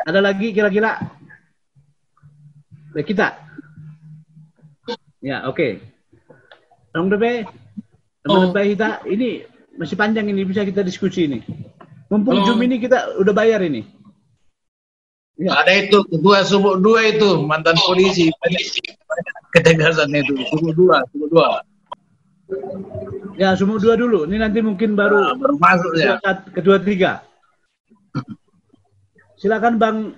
Ada lagi kira-kira? Kita. Ya, oke. Dong DP, teman kita ini masih panjang ini, bisa kita diskusi ini. Mumpung Zoom ini kita udah bayar ini. Ya. Ada itu ketua Sumut 2 itu mantan polisi, ketegasan itu Sumut 2. Ya, Sumut 2 dulu. Ini nanti mungkin baru masuk ya. Kedua 3. Silakan Bang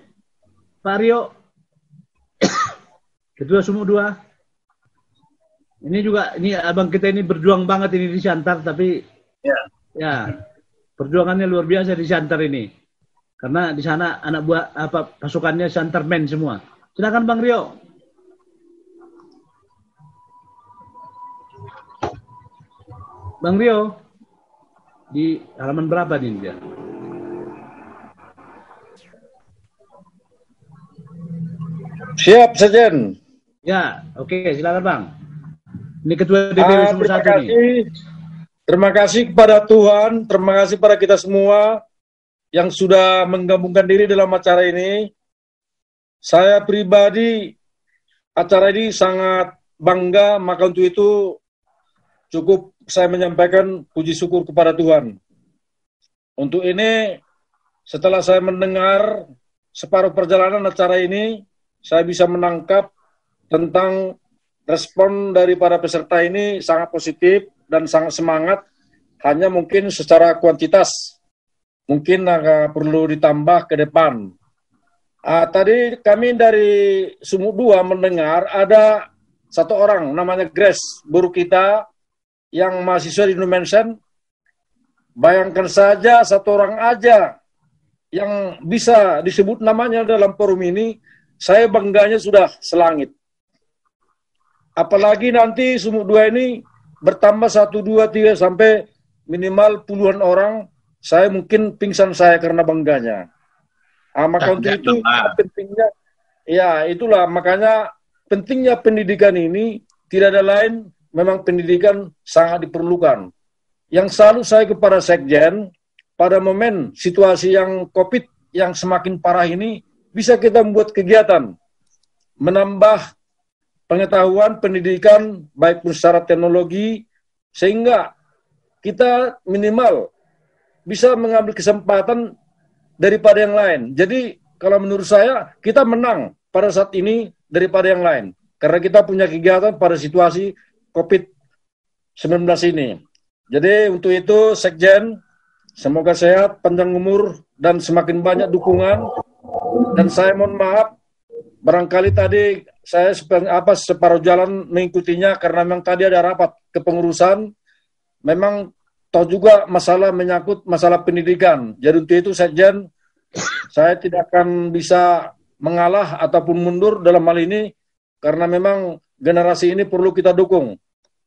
Pak Rio. Kedua Sumut 2. Ini juga, ini abang kita ini berjuang banget ini di Siantar, tapi ya perjuangannya luar biasa di Siantar ini. Karena di sana anak buah pasukannya Siantarmen semua. Silakan Bang Rio. Bang Rio, di halaman berapa nih dia? Siap, Sejen. Ya, oke, silakan Bang. Ini ketua DPW Sumut 1 nih. Terima kasih kepada Tuhan, terima kasih pada kita semua yang sudah menggabungkan diri dalam acara ini. Saya pribadi, acara ini sangat bangga, maka untuk itu cukup saya menyampaikan puji syukur kepada Tuhan. Untuk ini, setelah saya mendengar separuh perjalanan acara ini, saya bisa menangkap tentang respon dari para peserta ini sangat positif dan sangat semangat, hanya mungkin secara kuantitas mungkin perlu ditambah ke depan. Tadi kami dari Sumut 2 mendengar ada satu orang namanya Grace, guru kita yang mahasiswa di Numensen. Bayangkan saja satu orang aja yang bisa disebut namanya dalam forum ini, saya bangganya sudah selangit. Apalagi nanti Sumut 2 ini bertambah 1, 2, 3 sampai minimal puluhan orang, saya mungkin pingsan saya karena bangganya. Maka untuk itu pentingnya, ya itulah makanya pentingnya pendidikan ini tidak ada lain, memang pendidikan sangat diperlukan. Yang selalu saya kepada Sekjen, pada momen situasi yang COVID yang semakin parah ini, bisa kita membuat kegiatan, menambah pengetahuan, pendidikan, baik secara teknologi, sehingga kita minimal bisa mengambil kesempatan daripada yang lain. Jadi, kalau menurut saya, kita menang pada saat ini daripada yang lain. Karena kita punya kegiatan pada situasi COVID-19 ini. Jadi, untuk itu, Sekjen, semoga sehat, panjang umur, dan semakin banyak dukungan. Dan saya mohon maaf, barangkali tadi saya separuh jalan mengikutinya karena memang tadi ada rapat kepengurusan, memang toh juga masalah menyangkut masalah pendidikan. Jadi untuk itu Sekjen, saya tidak akan bisa mengalah ataupun mundur dalam hal ini karena memang generasi ini perlu kita dukung.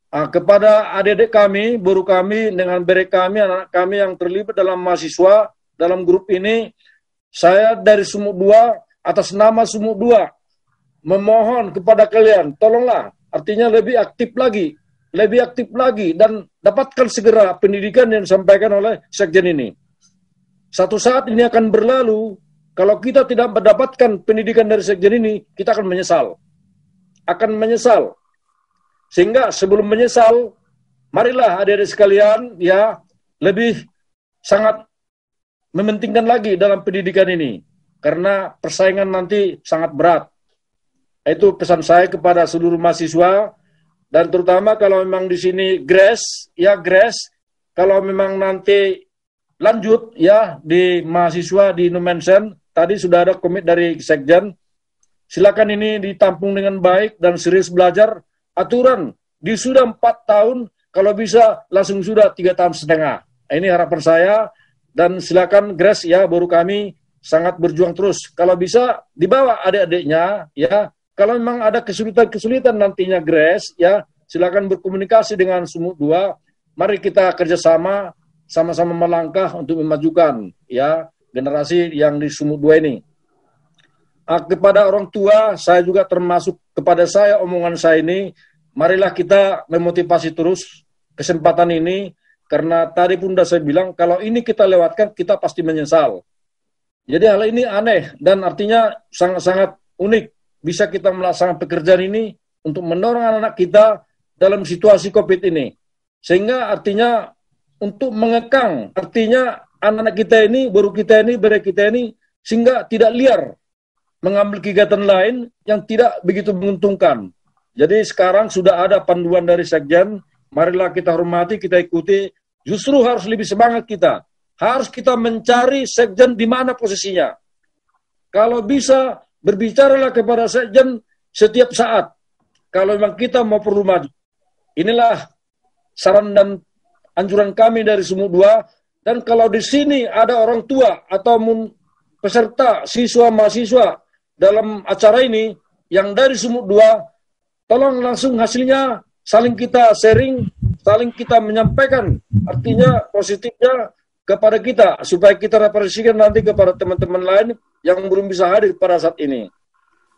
Kepada adik-adik kami, guru kami, dengan bere kami, anak kami yang terlibat dalam mahasiswa, dalam grup ini, saya dari Sumut 2, atas nama Sumut 2, memohon kepada kalian, tolonglah, artinya lebih aktif lagi, dan dapatkan segera pendidikan yang disampaikan oleh Sekjen ini. Satu saat ini akan berlalu, kalau kita tidak mendapatkan pendidikan dari Sekjen ini, kita akan menyesal. Sehingga sebelum menyesal, marilah adik-adik sekalian, ya, lebih sangat mementingkan lagi dalam pendidikan ini. Karena persaingan nanti sangat berat. Itu pesan saya kepada seluruh mahasiswa, dan terutama kalau memang di sini Grace, kalau memang nanti lanjut ya di mahasiswa di Numensen, tadi sudah ada komit dari Sekjen, silakan ini ditampung dengan baik dan serius belajar. Aturan di sudah 4 tahun, kalau bisa langsung sudah 3,5 tahun. Ini harapan saya, dan silakan Grace ya, baru kami sangat berjuang terus. Kalau bisa dibawa adik-adiknya ya. Kalau memang ada kesulitan nantinya Grace, ya silakan berkomunikasi dengan Sumut 2. Mari kita kerjasama, sama-sama melangkah untuk memajukan ya generasi yang di Sumut 2 ini. Kepada orang tua, saya juga termasuk kepada saya omongan saya ini, marilah kita memotivasi terus kesempatan ini, karena tadi pun sudah saya bilang, kalau ini kita lewatkan, kita pasti menyesal. Jadi hal ini aneh dan artinya sangat-sangat unik. Bisa kita melaksanakan pekerjaan ini untuk mendorong anak-anak kita dalam situasi COVID ini. Sehingga artinya untuk mengekang, artinya anak-anak kita ini, baru kita ini, bere kita ini, sehingga tidak liar mengambil kegiatan lain yang tidak begitu menguntungkan. Jadi sekarang sudah ada panduan dari Sekjen, marilah kita hormati, kita ikuti, justru harus lebih semangat kita. Harus kita mencari Sekjen di mana posisinya. Kalau bisa, berbicaralah kepada Sekjen setiap saat. Kalau memang kita mau perlu maju. Inilah saran dan anjuran kami dari Sumut 2. Dan kalau di sini ada orang tua atau peserta siswa-mahasiswa dalam acara ini yang dari Sumut 2, tolong langsung hasilnya saling kita sharing, saling kita menyampaikan artinya positifnya kepada kita, supaya kita representasikan nanti kepada teman-teman lain yang belum bisa hadir pada saat ini.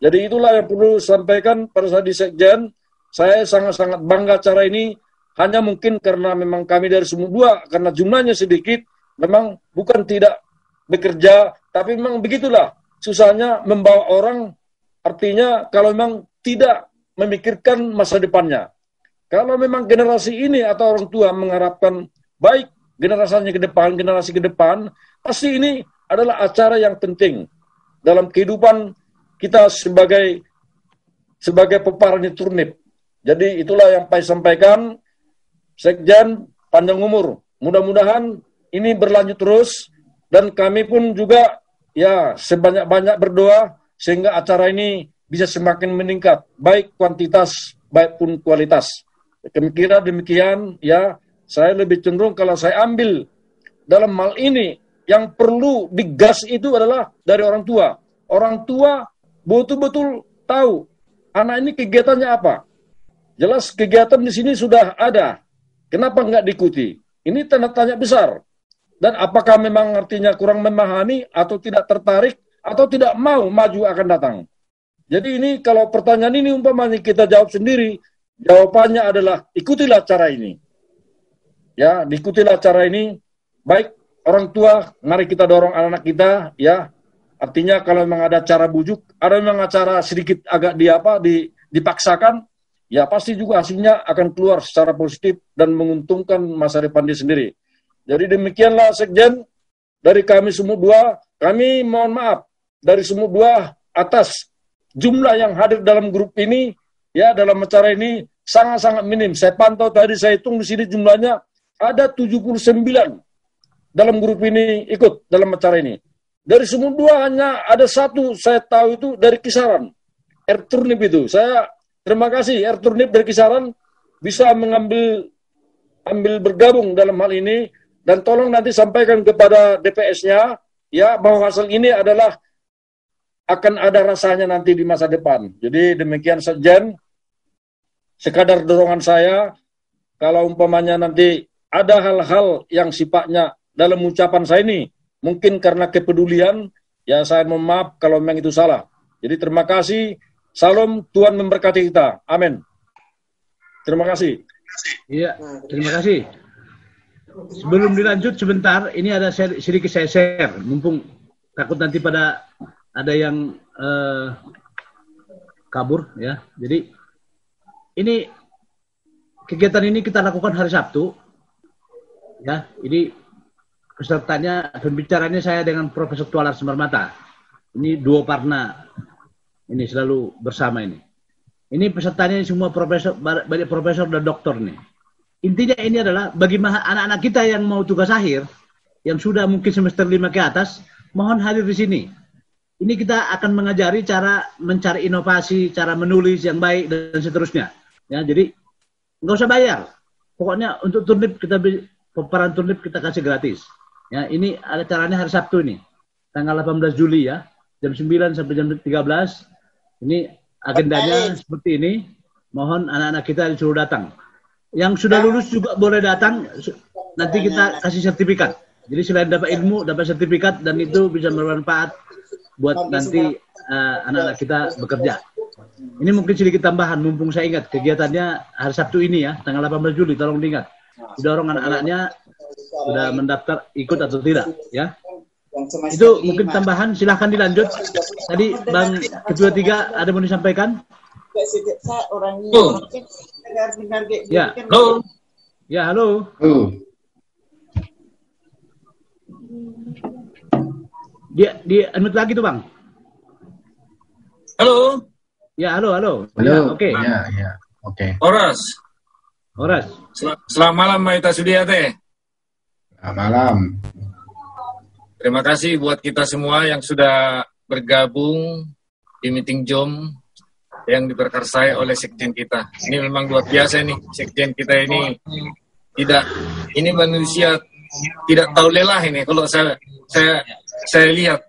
Jadi itulah yang perlu sampaikan pada saat di Sekjen. Saya sangat-sangat bangga acara ini, hanya mungkin karena memang kami dari Sumut 2, karena jumlahnya sedikit, memang bukan tidak bekerja, tapi memang begitulah susahnya membawa orang, artinya kalau memang tidak memikirkan masa depannya. Kalau memang generasi ini atau orang tua mengharapkan baik generasi ke depan, pasti ini adalah acara yang penting dalam kehidupan kita sebagai peparani turnip. Jadi itulah yang saya sampaikan. Sekjen panjang umur. Mudah-mudahan ini berlanjut terus dan kami pun juga ya sebanyak-banyak berdoa sehingga acara ini bisa semakin meningkat, baik kuantitas baik pun kualitas. Kira demikian ya. Saya lebih cenderung kalau saya ambil dalam hal ini yang perlu digas itu adalah dari orang tua. Orang tua betul-betul tahu anak ini kegiatannya apa. Jelas kegiatan di sini sudah ada. Kenapa nggak diikuti? Ini tanda tanya besar. Dan apakah memang artinya kurang memahami atau tidak tertarik atau tidak mau maju akan datang. Jadi ini kalau pertanyaan ini umpamanya kita jawab sendiri, jawabannya adalah ikutilah cara ini. Ya, diikutilah cara ini. Baik orang tua, mari kita dorong anak-anak kita, ya. Artinya kalau memang ada cara bujuk, ada memang acara sedikit agak dipaksakan, ya pasti juga hasilnya akan keluar secara positif dan menguntungkan masa depan dia sendiri. Jadi demikianlah Sekjen dari kami Sumut 2. Kami mohon maaf dari Sumut 2 atas jumlah yang hadir dalam grup ini, ya dalam acara ini sangat-sangat minim. Saya pantau tadi, saya hitung di sini jumlahnya ada 79 dalam grup ini ikut dalam acara ini. Dari Sumut 2 hanya ada satu saya tahu itu dari Kisaran. Air Turnip itu. Saya terima kasih Air Turnip dari Kisaran bisa ambil bergabung dalam hal ini dan tolong nanti sampaikan kepada DPS-nya ya bahwa hasil ini adalah akan ada rasanya nanti di masa depan. Jadi demikian Sekjen. Sekadar dorongan saya kalau umpamanya nanti ada hal-hal yang sifatnya dalam ucapan saya ini, mungkin karena kepedulian, ya saya mohon maaf kalau memang itu salah. Jadi terima kasih, salam, Tuhan memberkati kita. Amin. Terima kasih. Iya, terima kasih. Sebelum dilanjut sebentar, ini ada sedikit saya share, mumpung takut nanti pada ada yang kabur, ya. Jadi ini kegiatan ini kita lakukan hari Sabtu. Ya, ini pesertanya, pembicaranya saya dengan Profesor Tualar Semarmata. Ini duo Parna. Ini selalu bersama ini. Ini pesertanya semua profesor, banyak profesor dan doktor nih. Intinya ini adalah bagaimana anak-anak kita yang mau tugas akhir, yang sudah mungkin semester 5 ke atas, mohon hadir di sini. Ini kita akan mengajari cara mencari inovasi, cara menulis yang baik dan seterusnya. Ya, jadi nggak usah bayar. Pokoknya untuk turnip kita peperan turnip kita kasih gratis. Ya, ini ada caranya hari Sabtu ini. Tanggal 18 Juli ya. Jam 9 sampai jam 13. Ini agendanya seperti ini. Mohon anak-anak kita disuruh datang. Yang sudah lulus juga boleh datang. Nanti kita kasih sertifikat. Jadi selain dapat ilmu, dapat sertifikat dan itu bisa bermanfaat buat nanti anak-anak kita bekerja. Ini mungkin sedikit tambahan, mumpung saya ingat kegiatannya hari Sabtu ini ya, tanggal 18 Juli, tolong diingat. Sudah orang anak-anaknya sudah mendaftar ikut atau tidak ya. Itu mungkin tambahan, silahkan dilanjut. Tadi Bang Ketua 3 ada mau disampaikan? Ya, Halo. ya halo. Dia unmute lagi tuh Bang. Halo. Ya halo. Halo. Ya, oke. Ya. Oke. Horas. Selamat malam Maita Sudiate. Selamat malam. Terima kasih buat kita semua yang sudah bergabung di meeting JOM yang diperkarsai oleh sekjen kita. Ini memang luar biasa nih, sekjen kita ini ini manusia tidak tahu lelah ini. Kalau saya lihat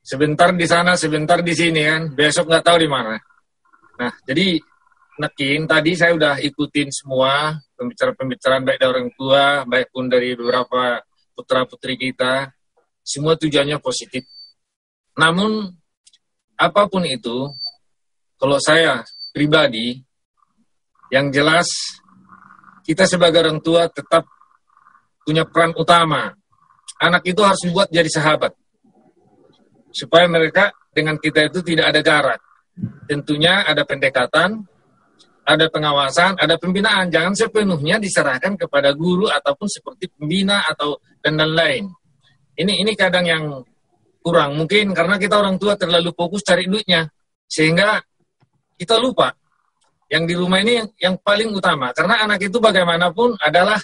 sebentar di sana, sebentar di sini kan, besok nggak tahu di mana. Nah, jadi Nekin tadi saya udah ikutin semua pembicaraan baik dari orang tua, baik pun dari beberapa putra-putri kita. Semua tujuannya positif. Namun, apapun itu, kalau saya pribadi, yang jelas, kita sebagai orang tua tetap punya peran utama. Anak itu harus dibuat jadi sahabat. Supaya mereka dengan kita itu tidak ada jarak. Tentunya ada pendekatan, ada pengawasan, ada pembinaan. Jangan sepenuhnya diserahkan kepada guru ataupun seperti pembina atau dan lain-lain. Ini kadang yang kurang. Mungkin karena kita orang tua terlalu fokus cari duitnya. Sehingga kita lupa. Yang di rumah ini yang paling utama. Karena anak itu bagaimanapun adalah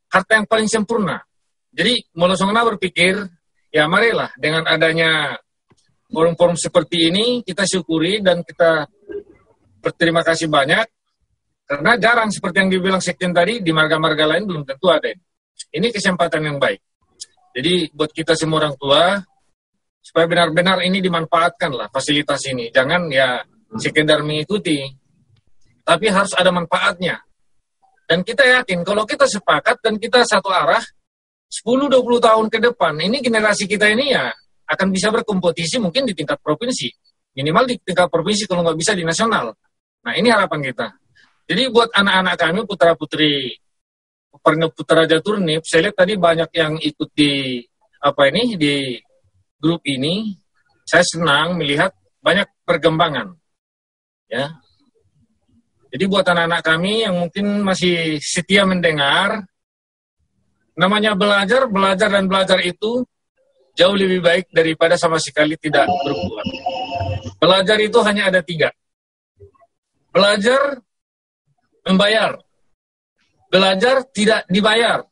harta yang paling sempurna. Jadi, Molosongna berpikir, ya marilah dengan adanya forum-forum seperti ini, kita syukuri dan kita berterima kasih banyak. Karena jarang seperti yang dibilang sekjen tadi, di marga-marga lain belum tentu ada. Ini kesempatan yang baik. Jadi buat kita semua orang tua, supaya benar-benar ini dimanfaatkan lah fasilitas ini. Jangan ya sekedar mengikuti, tapi harus ada manfaatnya. Dan kita yakin kalau kita sepakat dan kita satu arah, 10-20 tahun ke depan, ini generasi kita ini ya akan bisa berkompetisi mungkin di tingkat provinsi. Minimal di tingkat provinsi kalau nggak bisa di nasional. Nah ini harapan kita. Jadi buat anak-anak kami, putra-putri Putra Raja Turnip, saya lihat tadi banyak yang ikut di di grup ini. Saya senang melihat banyak perkembangan. Ya. Jadi buat anak-anak kami yang mungkin masih setia mendengar, namanya belajar dan belajar itu jauh lebih baik daripada sama sekali tidak berbuat. Belajar itu hanya ada 3. Belajar membayar. Belajar tidak dibayar.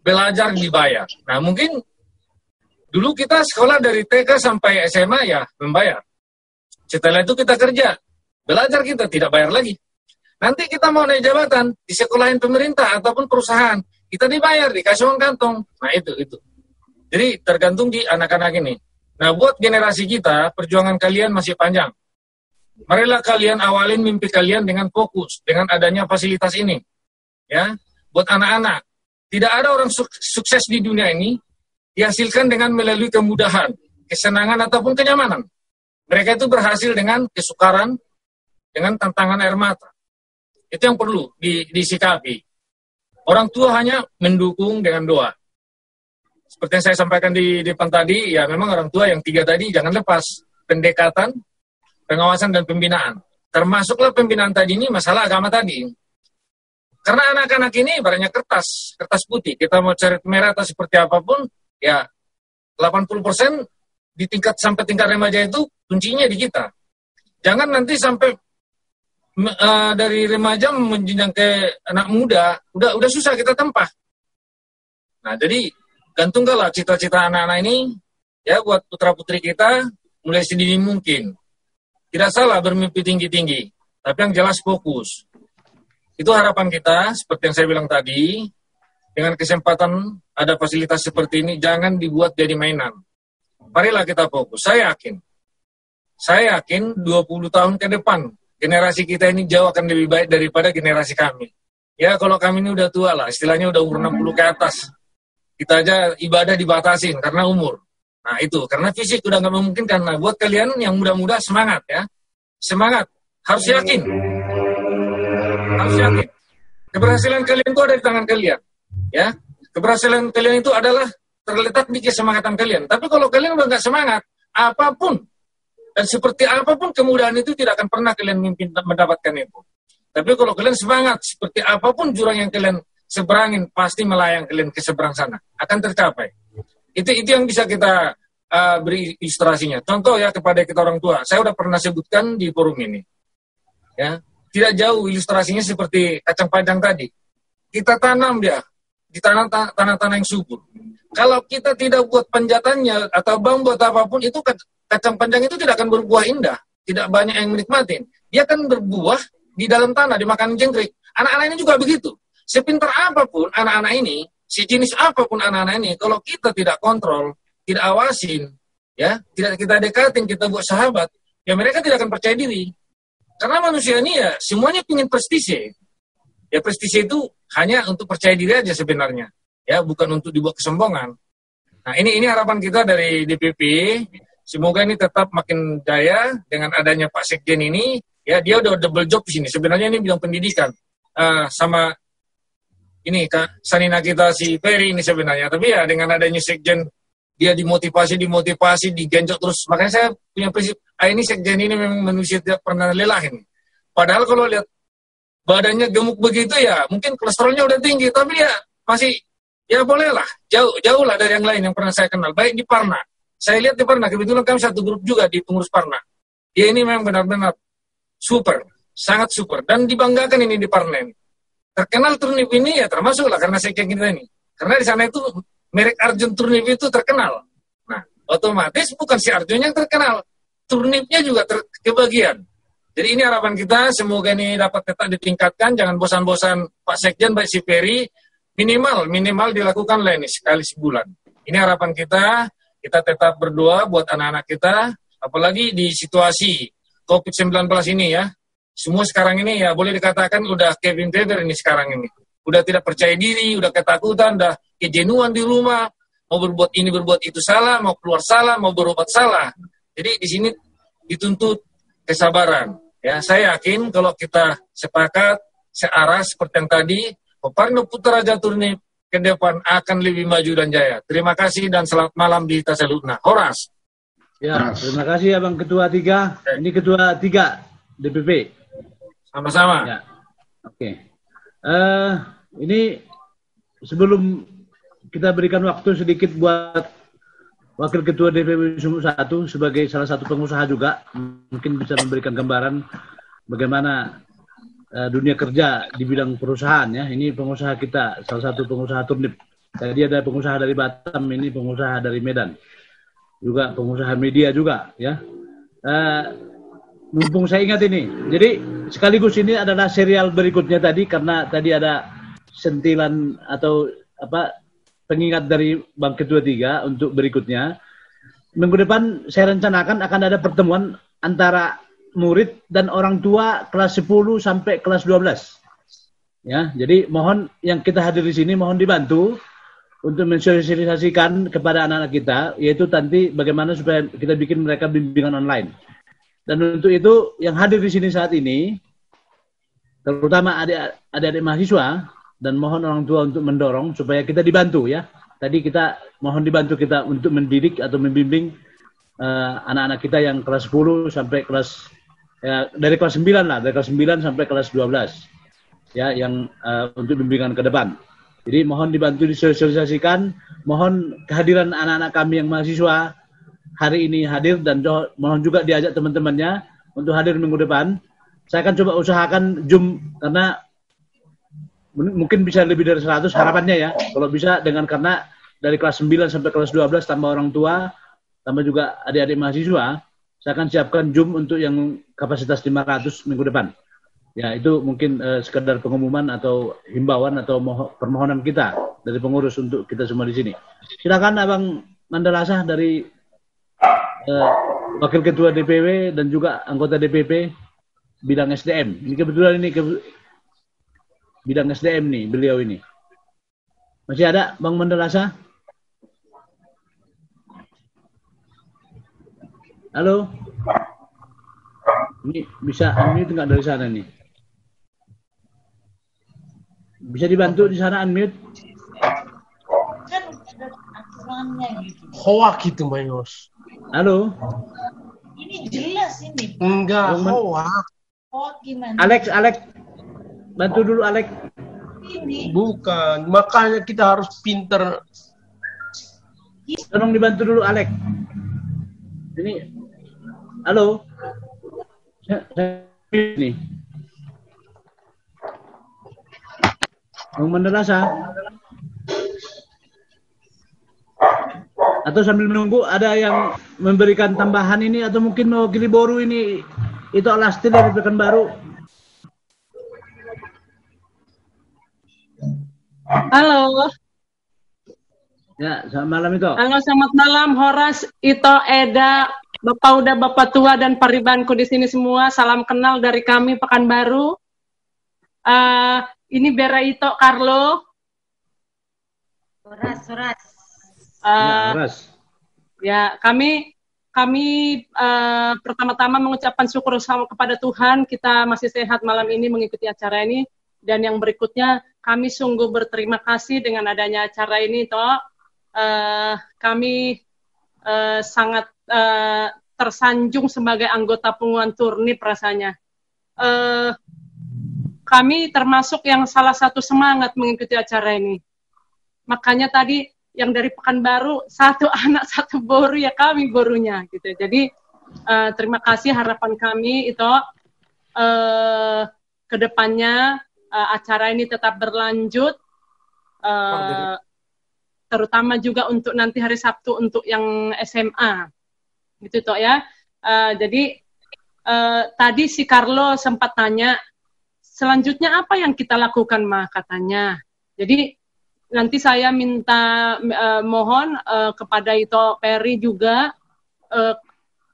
Belajar dibayar. Nah mungkin dulu kita sekolah dari TK sampai SMA ya membayar. Setelah itu kita kerja. Belajar kita tidak bayar lagi. Nanti kita mau naik jabatan di sekolahin pemerintah ataupun perusahaan. Kita dibayar, dikasih uang kantong. Nah itu. Jadi tergantung di anak-anak ini. Nah buat generasi kita, perjuangan kalian masih panjang. Marilah kalian awalin mimpi kalian dengan fokus. Dengan adanya fasilitas ini. Ya, buat anak-anak, tidak ada orang sukses di dunia ini dihasilkan dengan melalui kemudahan, kesenangan ataupun kenyamanan. Mereka itu berhasil dengan kesukaran, dengan tantangan air mata. Itu yang perlu disikapi. Orang tua hanya mendukung dengan doa. Seperti yang saya sampaikan di depan tadi, ya memang orang tua yang 3 tadi jangan lepas pendekatan, pengawasan dan pembinaan. Termasuklah pembinaan tadi ini masalah agama tadi. Karena anak-anak ini ibaratnya kertas putih. Kita mau cari merah atau seperti apapun, ya 80% sampai tingkat remaja itu kuncinya di kita. Jangan nanti sampai dari remaja menjenjang ke anak muda, udah susah kita tempah. Nah, jadi gantungkanlah cita-cita anak-anak ini, ya buat putra-putri kita mulai sedini mungkin. Tidak salah bermimpi tinggi-tinggi, tapi yang jelas fokus. Itu harapan kita, seperti yang saya bilang tadi, dengan kesempatan ada fasilitas seperti ini, jangan dibuat jadi mainan. Marilah kita fokus. Saya yakin 20 tahun ke depan, generasi kita ini jauh akan lebih baik daripada generasi kami. Ya, kalau kami ini udah tua lah, istilahnya udah umur 60 ke atas. Kita aja ibadah dibatasin karena umur. Nah itu, karena fisik udah nggak memungkinkan. Nah, buat kalian yang muda-muda, semangat ya. Semangat, harus yakin. Harus yakin. Keberhasilan kalian itu ada di tangan kalian. Ya, keberhasilan kalian itu adalah terletak di kesemangatan kalian. Tapi kalau kalian udah nggak semangat, apapun dan seperti apapun kemudahan itu tidak akan pernah kalian mendapatkan itu. Tapi kalau kalian semangat, seperti apapun jurang yang kalian seberangin, pasti melayang kalian ke seberang sana. Akan tercapai. Itu yang bisa kita beri ilustrasinya. Contoh ya kepada kita orang tua. Saya udah pernah sebutkan di forum ini. Ya, tidak jauh ilustrasinya seperti kacang panjang tadi. Kita tanam dia di tanah-tanah yang subur. Kalau kita tidak buat panjatannya atau buat apapun, itu kacang panjang itu tidak akan berbuah indah. Tidak banyak yang menikmati. Dia akan berbuah di dalam tanah, dimakan jangkrik. Anak-anak ini juga begitu. Sepintar apapun anak-anak ini, sejenis apapun anak-anak ini, kalau kita tidak kontrol, tidak awasin, ya, tidak kita dekatin, kita buat sahabat, ya mereka tidak akan percaya diri. Karena manusia ini ya semuanya ingin prestise. Ya prestise itu hanya untuk percaya diri aja sebenarnya. Ya, bukan untuk dibuat kesombongan. Nah, ini harapan kita dari DPP. Semoga ini tetap makin jaya dengan adanya Pak Sekjen ini. Ya, dia udah double job di sini. Sebenarnya ini bidang pendidikan. Sama ini Kak Sanina kita si Ferry ini sebenarnya. Tapi ya dengan adanya Sekjen, dia dimotivasi, digenjot terus. Makanya saya punya prinsip, ini Sekjen ini memang manusia tidak pernah lelah ini. Padahal kalau lihat badannya gemuk begitu ya, mungkin kolesterolnya udah tinggi. Tapi ya masih, ya bolehlah, jauh lah dari yang lain yang pernah saya kenal. Baik di Parna. Saya lihat di Parna, kebetulan kami satu grup juga di pengurus Parna. Dia ini memang benar-benar super, sangat super. Dan dibanggakan ini di Parna ini. Terkenal Turnip ini ya termasuk lah karena Sekjen kita ini. Karena di sana itu merek Arjun Turnip itu terkenal. Nah, otomatis bukan si Arjun yang terkenal. Turnipnya juga kebagian. Jadi ini harapan kita, semoga ini dapat tetap ditingkatkan. Jangan bosan-bosan Pak Sekjen, baik si Ferry. Minimal dilakukan lah ini sekali sebulan. Ini harapan kita tetap berdoa buat anak-anak kita, apalagi di situasi COVID-19 ini ya. Semua sekarang ini ya boleh dikatakan udah Kevin Fever ini sekarang ini. Udah tidak percaya diri, udah ketakutan, udah kejenuhan di rumah, mau berbuat ini, berbuat itu salah, mau keluar salah, mau berobat salah. Jadi di sini dituntut kesabaran. Ya, saya yakin kalau kita sepakat, searah seperti yang tadi, Parno Putra Raja Turnip ke depan akan lebih maju dan jaya. Terima kasih dan selamat malam di Taselutna. Horas. Ya, terima kasih Abang Ketua 3. Ini Ketua 3 DPP. Sama-sama. Ya. Oke. Ini sebelum kita berikan waktu sedikit buat Wakil Ketua DPP Sumut 1 sebagai salah satu pengusaha juga, mungkin bisa memberikan gambaran bagaimana dunia kerja di bidang perusahaan ya. Ini pengusaha kita, salah satu pengusaha turnip. Jadi ada pengusaha dari Batam, ini pengusaha dari Medan, juga pengusaha media juga ya. Mumpung saya ingat ini, jadi sekaligus ini adalah serial berikutnya tadi karena tadi ada sentilan atau apa pengingat dari Bang Ketua 3 untuk berikutnya. Minggu depan saya rencanakan akan ada pertemuan antara murid dan orang tua kelas 10 sampai kelas 12. Ya, jadi mohon yang kita hadir di sini mohon dibantu untuk mensosialisasikan kepada anak-anak kita, yaitu nanti bagaimana supaya kita bikin mereka bimbingan online. Dan untuk itu yang hadir di sini saat ini, terutama adik-adik mahasiswa, dan mohon orang tua untuk mendorong supaya kita dibantu ya. Tadi kita mohon dibantu kita untuk mendidik atau membimbing anak-anak kita yang kelas 10 sampai kelas ya, dari kelas 9 lah, dari kelas 9 sampai kelas 12 ya, yang untuk bimbingan ke depan. Jadi mohon dibantu disosialisasikan, mohon kehadiran anak-anak kami yang mahasiswa hari ini hadir dan mohon juga diajak teman-temannya untuk hadir minggu depan. Saya akan coba usahakan Zoom karena mungkin bisa lebih dari 100 harapannya ya. Kalau bisa karena dari kelas 9 sampai kelas 12 tambah orang tua, tambah juga adik-adik mahasiswa, saya akan siapkan Zoom untuk yang kapasitas 500 minggu depan. Ya, itu mungkin sekedar pengumuman atau himbauan atau permohonan kita dari pengurus untuk kita semua di sini. Silakan Abang Mandalasah dari Wakil Ketua DPW dan juga anggota DPP bidang SDM. Ini kebetulan ini bidang SDM nih beliau ini. Masih ada Bang Mandalasah? Halo? Ini bisa unmute nggak dari sana nih? Bisa dibantu di sana unmute? Hoak itu, Mayos. Halo. Ini jelas ini. Enggak, hoak. Hoak gimana? Alex, bantu dulu Alex. Ini. Bukan, makanya kita harus pinter. Tolong dibantu dulu Alex. Ini, halo. Ini. Bang Mandarasa. Atau sambil menunggu ada yang memberikan tambahan ini atau mungkin mewakili Boru ini itu Alasti dari Pekanbaru. Halo. Ya, selamat malam itu. Halo, selamat malam Horas, Ito, Eda, Bapak Uda, Bapak Tua dan paribanku di sini semua. Salam kenal dari kami Pekanbaru. Ini Bera Ito, Carlo. Horas. Ya, kami pertama-tama mengucapkan syukur kepada Tuhan kita masih sehat malam ini mengikuti acara ini, dan yang berikutnya kami sungguh berterima kasih dengan adanya acara ini, toh kami sangat tersanjung sebagai anggota pengumuman Turnip rasanya. Kami termasuk yang salah satu semangat mengikuti acara ini. Makanya tadi yang dari Pekanbaru, satu anak, satu boru, ya kami borunya gitu. Jadi terima kasih, harapan kami itu ke depannya acara ini tetap berlanjut, terutama juga untuk nanti hari Sabtu untuk yang SMA gitu toh ya. Jadi tadi si Carlo sempat tanya selanjutnya apa yang kita lakukan mah katanya. Jadi nanti saya minta mohon kepada Ito Peri juga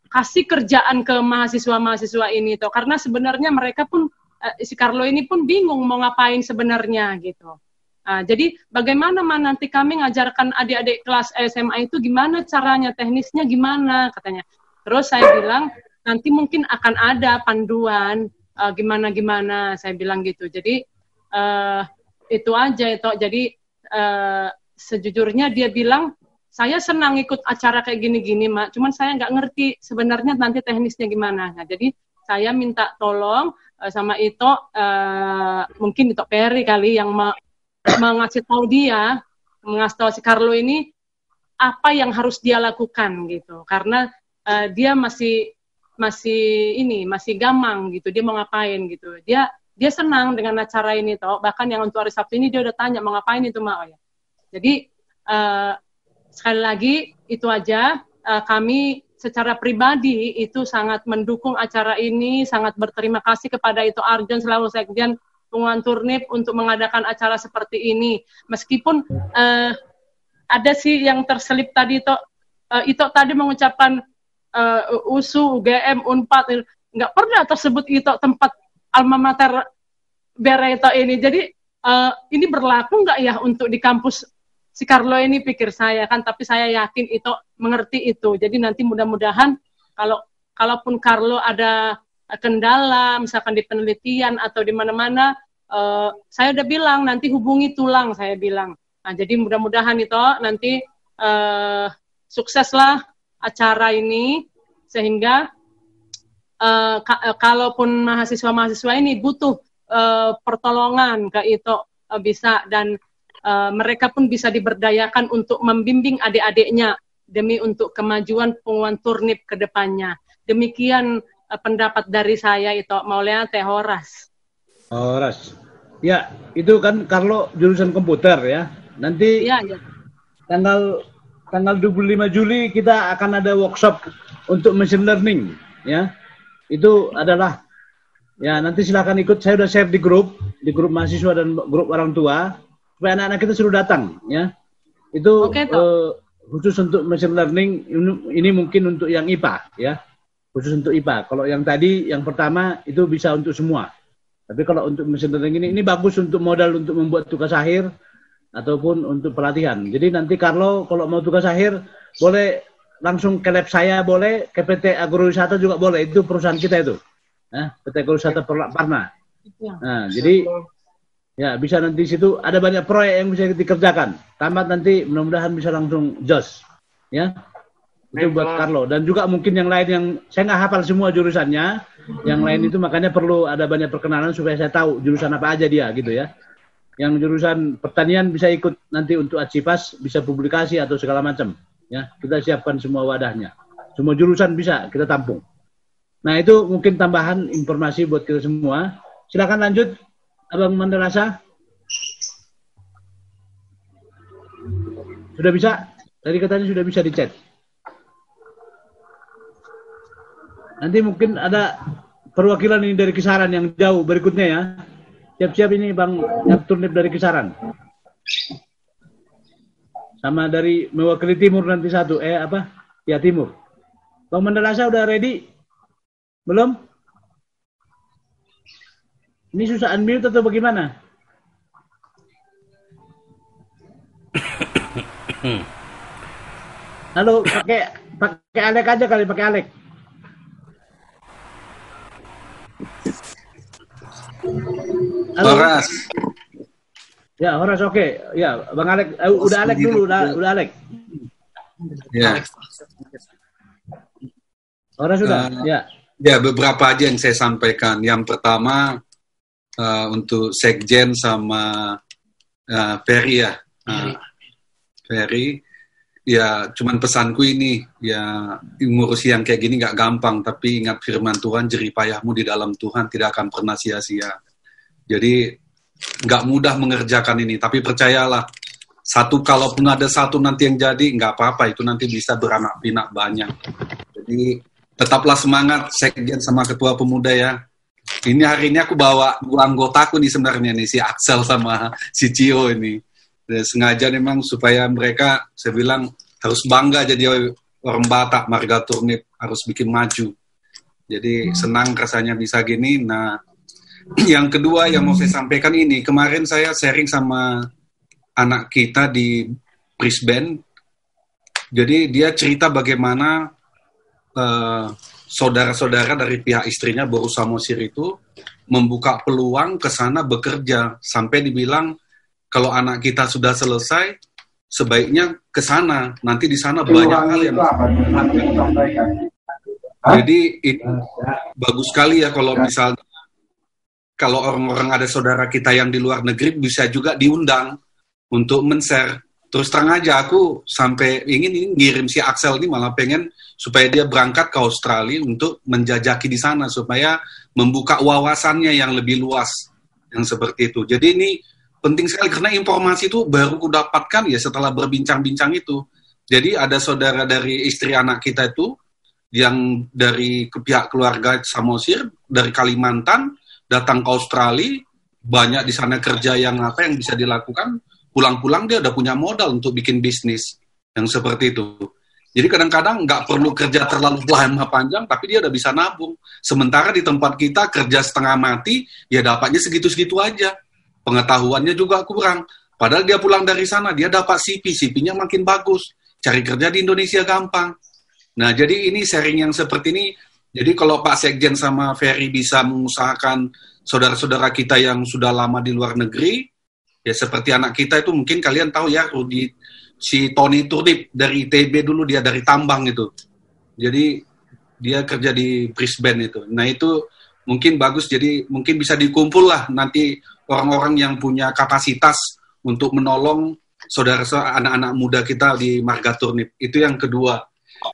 kasih kerjaan ke mahasiswa-mahasiswa ini toh, karena sebenarnya mereka pun si Carlo ini pun bingung mau ngapain sebenarnya gitu. Jadi bagaimana nanti kami ngajarkan adik-adik kelas SMA itu gimana caranya, teknisnya gimana katanya. Terus saya bilang nanti mungkin akan ada panduan gimana-gimana, saya bilang gitu. Jadi itu aja itu. Jadi sejujurnya dia bilang saya senang ikut acara kayak gini-gini Mak, cuman saya nggak ngerti sebenarnya nanti teknisnya gimana. Nah, jadi saya minta tolong sama Ito, mungkin Ito Peri kali yang mengasih tahu dia, mengasih tahu si Carlo ini apa yang harus dia lakukan gitu, karena dia masih gamang gitu, dia mau ngapain gitu. Dia senang dengan acara ini toh, bahkan yang untuk hari Sabtu ini dia udah tanya mau ngapain itu Mak. Ya. Jadi sekali lagi itu aja, kami secara pribadi itu sangat mendukung acara ini, sangat berterima kasih kepada Ito Arjon selaku Sekjen Pengumuman Turnip untuk mengadakan acara seperti ini. Meskipun ada sih yang terselip tadi Ito tadi mengucapkan USU, UGM, UNPAD, nggak pernah tersebut Ito tempat alma mater Bereto ini. Jadi ini berlaku nggak ya untuk di kampus si Carlo ini, pikir saya kan, tapi saya yakin itu mengerti itu. Jadi nanti mudah-mudahan kalaupun Carlo ada kendala misalkan di penelitian atau di mana-mana, saya udah bilang nanti hubungi Tulang, saya bilang. Nah, jadi mudah-mudahan itu nanti sukseslah acara ini, sehingga kalaupun mahasiswa-mahasiswa ini butuh pertolongan ke itu bisa, dan mereka pun bisa diberdayakan untuk membimbing adik-adiknya demi untuk kemajuan pengumuman Turnip ke depannya. Demikian pendapat dari saya itu, Maulana Teh Horas. Horas. Ya, itu kan Carlo jurusan komputer ya. Nanti ya. tanggal 25 Juli kita akan ada workshop untuk machine learning ya. Itu adalah ya, nanti silakan ikut. Saya udah share di grup mahasiswa dan grup orang tua supaya anak-anak kita suruh datang ya. Itu khusus untuk machine learning, ini mungkin untuk yang IPA ya. Khusus untuk IPA. Kalau yang tadi yang pertama itu bisa untuk semua. Tapi kalau untuk machine learning ini bagus untuk modal untuk membuat tugas akhir ataupun untuk pelatihan. Jadi nanti Carlo kalau mau tugas akhir boleh langsung ke lab saya, boleh ke PT Agrowisata juga boleh. Itu perusahaan kita itu. PT Agrowisata Parna. Nah, jadi ya bisa nanti situ ada banyak proyek yang bisa dikerjakan. Tamat nanti mudah-mudahan bisa langsung jos. ya. Itu buat Carlo. Dan juga mungkin yang lain yang saya nggak hafal semua jurusannya. Yang lain itu makanya perlu ada banyak perkenalan supaya saya tahu jurusan apa aja dia gitu ya. Yang jurusan pertanian bisa ikut nanti untuk Acipas, bisa publikasi atau segala macam. Ya, kita siapkan semua wadahnya. Semua jurusan bisa kita tampung. Nah itu mungkin tambahan informasi buat kita semua. Silakan lanjut, Abang Mandarasa. Sudah bisa? Tadi katanya sudah bisa di chat. Nanti mungkin ada perwakilan ini dari Kisaran yang jauh berikutnya ya. Siap-siap ini Bang Turnip dari Kisaran. Sama dari mewakili Timur nanti satu. Ya Timur. Bang Mandarasa udah ready? Belum? Ini susah unmute atau bagaimana? Halo, pakai Alek aja kali, pakai Alek. Halo. Horas. Ya, Horas oke. Ya, Bang Alek, udah Alek dulu, udah Alek. Ya. Horas sudah, ya. Ya, beberapa aja yang saya sampaikan. Yang pertama untuk Sekjen sama Ferry ya. Ferry, ya cuman pesanku ini, ya ngurusi yang kayak gini nggak gampang, tapi ingat firman Tuhan, jerih payahmu di dalam Tuhan tidak akan pernah sia-sia. Jadi nggak mudah mengerjakan ini, tapi percayalah, kalaupun ada satu nanti yang jadi, nggak apa-apa, itu nanti bisa beranak pinak banyak. Jadi tetaplah semangat Sekjen sama Ketua Pemuda ya. Ini hari ini aku bawa dua anggotaku nih sebenarnya nih, si Axel sama si Cio ini. Dan sengaja memang supaya mereka, saya bilang, harus bangga jadi orang Batak, marga Turnip, harus bikin maju. Jadi senang rasanya bisa gini. Nah, yang kedua yang mau saya sampaikan ini, kemarin saya sharing sama anak kita di Brisbane. Jadi dia cerita bagaimana saudara-saudara dari pihak istrinya, Boru Samosir itu, membuka peluang ke sana bekerja. Sampai dibilang, kalau anak kita sudah selesai, sebaiknya ke sana. Nanti di sana banyak hal yang... Jadi itu bagus sekali ya kalau misalnya kalau orang-orang ada saudara kita yang di luar negeri bisa juga diundang untuk men-share. Terus terang aja aku sampai ingin ngirim si Axel ini malah pengen supaya dia berangkat ke Australia untuk menjajaki di sana supaya membuka wawasannya yang lebih luas yang seperti itu. Jadi ini penting sekali karena informasi itu baru kudapatkan ya setelah berbincang-bincang itu. Jadi ada saudara dari istri anak kita itu yang dari pihak keluarga Samosir dari Kalimantan datang ke Australia, banyak di sana kerja yang bisa dilakukan, pulang-pulang dia udah punya modal untuk bikin bisnis yang seperti itu. Jadi kadang-kadang nggak perlu kerja terlalu lama panjang, tapi dia udah bisa nabung. Sementara di tempat kita kerja setengah mati, ya dapatnya segitu-segitu aja. Pengetahuannya juga kurang. Padahal dia pulang dari sana, dia dapat CP-nya makin bagus. Cari kerja di Indonesia gampang. Nah, jadi ini sharing yang seperti ini. Jadi kalau Pak Sekjen sama Ferry bisa mengusahakan saudara-saudara kita yang sudah lama di luar negeri, ya seperti anak kita itu mungkin kalian tahu ya, si Tony Turnip dari ITB dulu, dia dari tambang itu. Jadi dia kerja di Brisbane itu. Nah itu mungkin bagus, jadi mungkin bisa dikumpul lah nanti orang-orang yang punya kapasitas untuk menolong saudara-saudara anak-anak muda kita di marga Turnip. Itu yang kedua.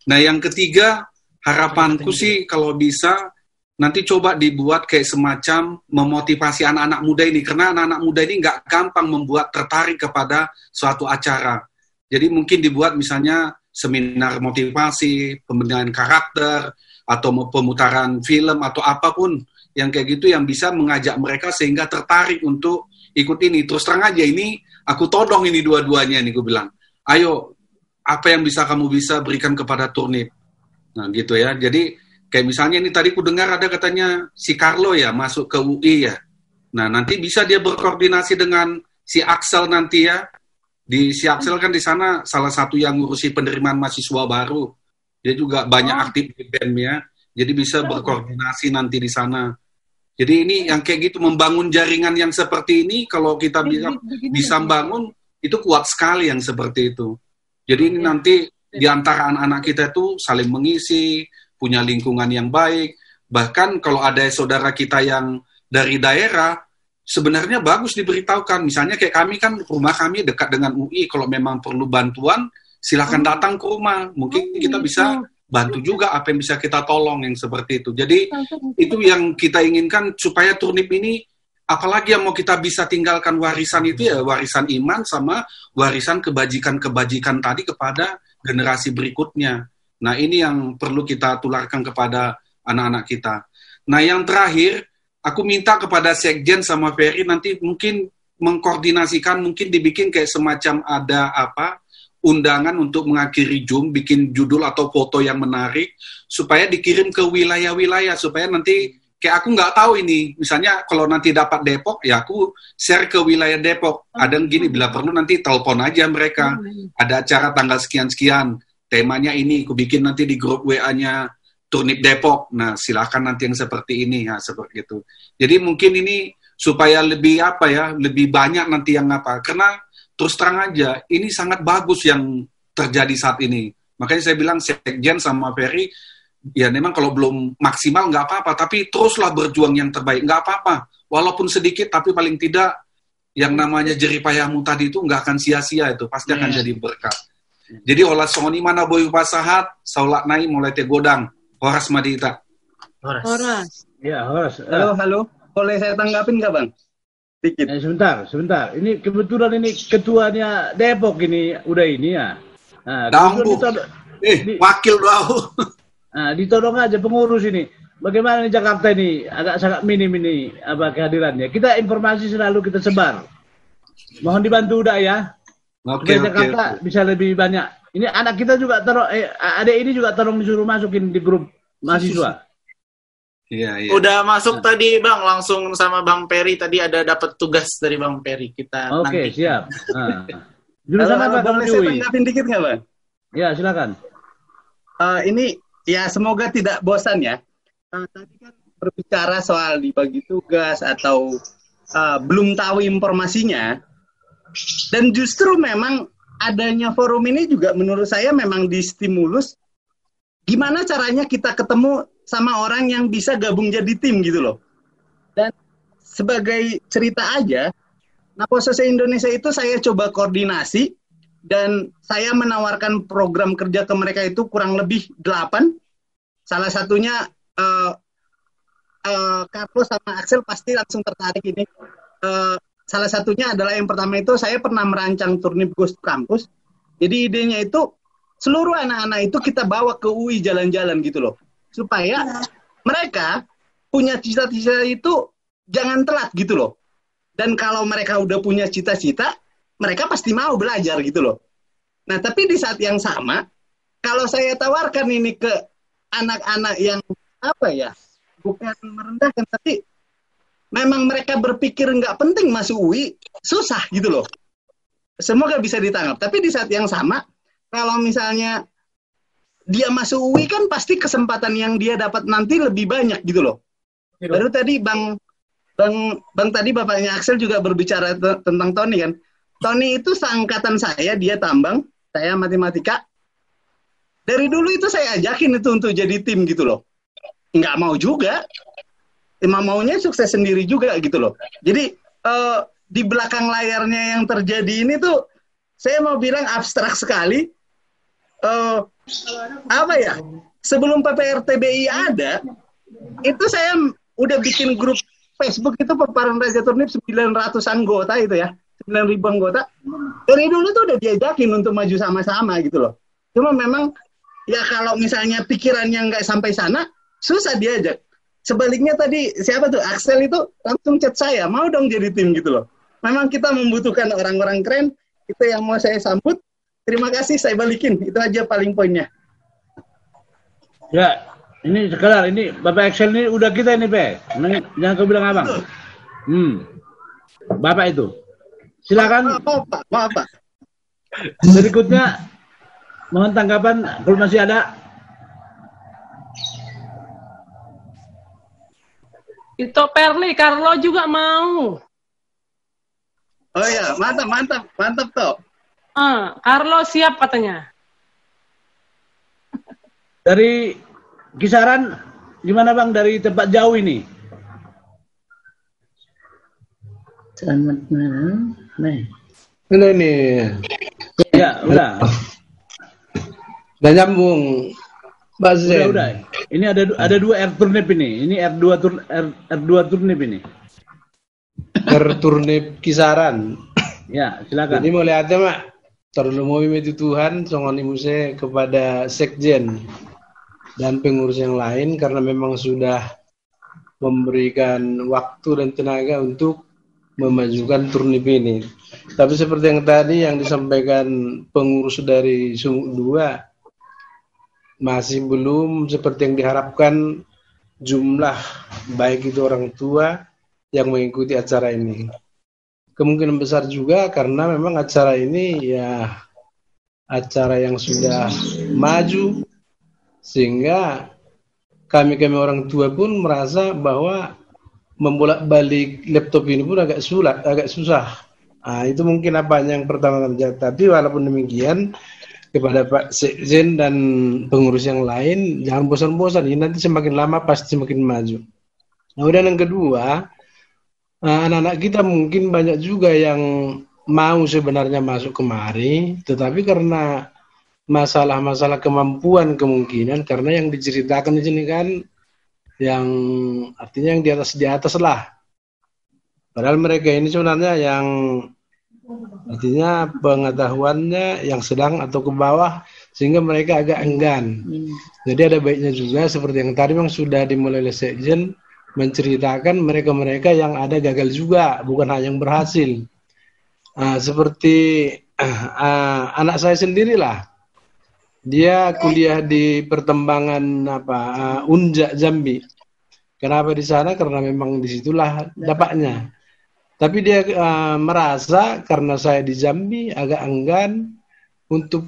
Nah yang ketiga, harapanku sih kalau bisa nanti coba dibuat kayak semacam memotivasi anak-anak muda ini. Karena anak-anak muda ini nggak gampang membuat tertarik kepada suatu acara. Jadi mungkin dibuat misalnya seminar motivasi, pembinaan karakter, atau pemutaran film, atau apapun yang kayak gitu yang bisa mengajak mereka sehingga tertarik untuk ikut ini. Terus terang aja ini, aku todong ini dua-duanya nih, gue bilang. Ayo, apa yang bisa kamu bisa berikan kepada Turnip? Nah gitu ya, jadi kayak misalnya ini tadi ku dengar ada katanya si Carlo ya masuk ke UI ya. Nah nanti bisa dia berkoordinasi dengan si Axel nanti ya. Si Axel kan di sana salah satu yang ngurusi penerimaan mahasiswa baru. Dia juga banyak aktif di BEM ya. Jadi bisa berkoordinasi nanti di sana. Jadi ini yang kayak gitu, membangun jaringan yang seperti ini, kalau kita bisa bangun, itu kuat sekali yang seperti itu. Jadi ini nanti di antara anak-anak kita itu saling mengisi, punya lingkungan yang baik. Bahkan kalau ada saudara kita yang dari daerah, sebenarnya bagus diberitahukan. Misalnya kayak kami kan, rumah kami dekat dengan UI, kalau memang perlu bantuan, silakan datang ke rumah. Mungkin kita bisa bantu juga apa yang bisa kita tolong yang seperti itu. Jadi itu yang kita inginkan supaya Turnip ini, apalagi yang mau kita bisa tinggalkan warisan itu ya warisan iman sama warisan kebajikan-kebajikan tadi kepada generasi berikutnya. Nah ini yang perlu kita tularkan kepada anak-anak kita. Nah yang terakhir, aku minta kepada Sekjen sama Ferry nanti mungkin mengkoordinasikan, mungkin dibikin kayak semacam ada undangan untuk mengakhiri Zoom, bikin judul atau foto yang menarik, supaya dikirim ke wilayah-wilayah, supaya nanti, kayak aku nggak tahu ini, misalnya kalau nanti dapat Depok, ya aku share ke wilayah Depok. Ada yang gini, bila perlu nanti telepon aja mereka, ada acara tanggal sekian-sekian, temanya ini, aku bikin nanti di grup WA-nya Turnip Depok. Nah, silakan nanti yang seperti ini, ya seperti itu. Jadi mungkin ini supaya lebih lebih banyak nanti yang karena terus terang aja, ini sangat bagus yang terjadi saat ini. Makanya saya bilang Sekjen sama Ferry, ya memang kalau belum maksimal nggak apa-apa, tapi teruslah berjuang yang terbaik, nggak apa-apa. Walaupun sedikit, tapi paling tidak yang namanya jeripayahmu tadi itu nggak akan sia-sia itu, pasti akan jadi berkat. Jadi olah songoni mana boy upasahat, saulat naik mulai tegodang, horas madita. Horas. Ya, Horas. Halo. Boleh saya tanggapin nggak, Bang? Dikit. Sebentar. Ini kebetulan ini ketuanya Depok ini udah ini ya. Nah, wakil doang. Nah, ditolong aja pengurus ini. Bagaimana di Jakarta ini agak sangat minim ini kehadirannya. Kita informasi selalu kita sebar. Mohon dibantu udah ya. Supaya Jakarta bisa lebih banyak. Ini anak kita juga adik ini juga tolong disuruh masukin di grup mahasiswa. Iya. Udah masuk tadi Bang, langsung sama Bang Peri tadi ada dapat tugas dari Bang Peri. Kita Oke, nanti. Siap. Jurusan apa kamu Boleh saya tanggapin dikit nggak Bang? Ya, silakan. Ini ya semoga tidak bosan ya. Tadi kan berbicara soal dibagi tugas atau belum tahu informasinya. Dan justru memang adanya forum ini juga menurut saya memang distimulus gimana caranya kita ketemu sama orang yang bisa gabung jadi tim gitu loh. Dan sebagai cerita aja, Naposose Indonesia itu saya coba koordinasi dan saya menawarkan program kerja ke mereka itu kurang lebih 8. Salah satunya Carlos sama Axel pasti langsung tertarik ini. Salah satunya adalah yang pertama itu saya pernah merancang Turnip Ghost Campus. Jadi idenya itu seluruh anak-anak itu kita bawa ke UI jalan-jalan gitu loh. Supaya mereka punya cita-cita itu jangan telat gitu loh. Dan kalau mereka udah punya cita-cita, mereka pasti mau belajar gitu loh. Nah, tapi di saat yang sama, kalau saya tawarkan ini ke anak-anak yang bukan merendahkan, tapi memang mereka berpikir nggak penting masuk UI, susah gitu loh. Semoga bisa ditangkap. Tapi di saat yang sama, kalau misalnya dia masuk UI kan pasti kesempatan yang dia dapat nanti lebih banyak gitu loh. Baru tadi Bang tadi bapaknya Axel juga berbicara tentang Tony kan. Tony itu seangkatan saya, dia tambang, saya matematika. Dari dulu itu saya ajakin itu untuk jadi tim gitu loh. Nggak mau juga. Emang maunya sukses sendiri juga gitu loh. Jadi di belakang layarnya yang terjadi ini tuh saya mau bilang abstrak sekali. Sebelum PPRTBI ada, itu saya udah bikin grup Facebook itu Peparan Raja Turnip 900 anggota itu ya, 9.000 anggota. Dari dulu tuh udah diajakin untuk maju sama-sama gitu loh. Cuma memang ya kalau misalnya pikirannya nggak sampai sana, susah diajak. Sebaliknya tadi siapa tuh Axel itu langsung chat saya, mau dong jadi tim gitu loh. Memang kita membutuhkan orang-orang keren, itu yang mau saya sambut. Terima kasih, saya balikin. Itu aja paling poinnya. Ya, ini sekedar, ini Bapak Axel ini udah kita ini, Pak. Jangan kau bilang abang. Bapak itu. Silakan. Maaf, Pak. Berikutnya, mohon tanggapan kalau masih ada. Itu Perli, Carlo juga mau. Oh ya, mantap toh. Carlo siap katanya. Dari kisaran gimana Bang dari tempat jauh ini? Selamat malam. Ini. Ya, udah. Udah nyambung. Mbak Zen. Udah. Ini ada dua air turnip ini. Ini R2 turnip ini. Air turnip kisaran. Ya, silakan. Ini mau lihatnya, Mak. Terlalu itu Tuhan, songon imuse kepada sekjen dan pengurus yang lain karena memang sudah memberikan waktu dan tenaga untuk memajukan turnip ini. Tapi seperti yang tadi yang disampaikan pengurus dari Sumut 2, masih belum seperti yang diharapkan jumlah baik itu orang tua yang mengikuti acara ini. Kemungkinan besar juga karena memang acara ini ya acara yang sudah maju sehingga kami orang tua pun merasa bahwa membolak-balik laptop ini pun agak susah. Nah, itu mungkin apa yang pertama kali. Tapi walaupun demikian kepada Pak Sekjen dan pengurus yang lain jangan bosan-bosan. Ini nanti semakin lama pasti semakin maju. Kemudian yang kedua, anak-anak kita mungkin banyak juga yang mau sebenarnya masuk kemari, tetapi karena masalah-masalah kemampuan kemungkinan karena yang diceritakan di sini kan yang artinya yang di atas lah. Padahal mereka ini sebenarnya yang artinya pengetahuannya yang sedang atau ke bawah sehingga mereka agak enggan. Jadi ada baiknya juga seperti yang tadi memang sudah dimulai oleh Sekjen menceritakan mereka-mereka yang ada gagal juga, bukan hanya yang berhasil. Seperti anak saya sendirilah. Dia kuliah di pertambangan Unja Jambi. Kenapa di sana? Karena memang disitulah dapatnya. Tapi dia merasa karena saya di Jambi agak enggan untuk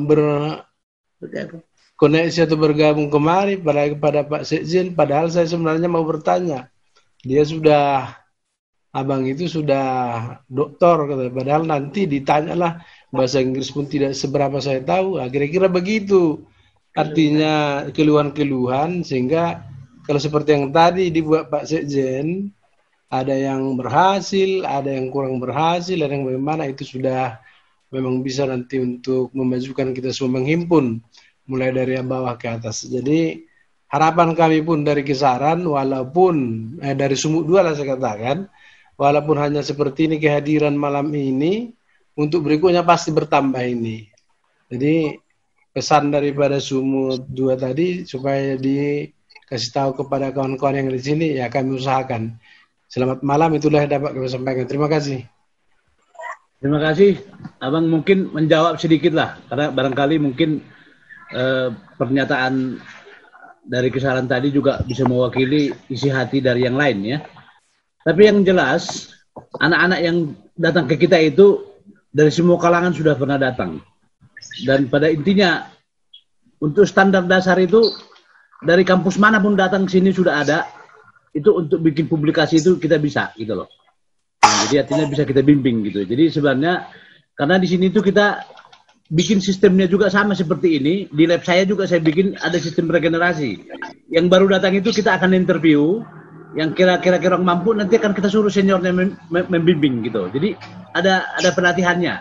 berkoneksi atau bergabung kemari pada Pak Sekjen. Padahal saya sebenarnya mau bertanya. Dia sudah, abang itu sudah doktor, padahal nanti ditanyalah. Bahasa Inggris pun tidak seberapa saya tahu. Kira-kira begitu. Artinya keluhan-keluhan sehingga kalau seperti yang tadi dibuat Pak Sekjen, ada yang berhasil, ada yang kurang berhasil, ada yang bagaimana itu sudah memang bisa nanti untuk memajukan kita semua menghimpun mulai dari bawah ke atas. Jadi harapan kami pun dari kisaran walaupun dari Sumut 2 lah saya katakan, walaupun hanya seperti ini kehadiran malam ini, untuk berikutnya pasti bertambah ini. Jadi pesan daripada Sumut 2 tadi supaya dikasih tahu kepada kawan-kawan yang di sini ya kami usahakan. Selamat malam, itulah yang dapat kami sampaikan. Terima kasih. Terima kasih. Abang mungkin menjawab sedikit lah karena barangkali mungkin pernyataan dari kisaran tadi juga bisa mewakili isi hati dari yang lain ya. Tapi yang jelas anak-anak yang datang ke kita itu dari semua kalangan sudah pernah datang. Dan pada intinya, untuk standar dasar itu, dari kampus manapun datang ke sini sudah ada, itu untuk bikin publikasi itu kita bisa, gitu loh. Nah, jadi artinya bisa kita bimbing, gitu. Jadi sebenarnya, karena di sini itu kita bikin sistemnya juga sama seperti ini, di lab saya juga saya bikin ada sistem regenerasi. Yang baru datang itu kita akan interview, yang kira-kira mampu nanti akan kita suruh seniornya membimbing gitu. Jadi ada pelatihannya.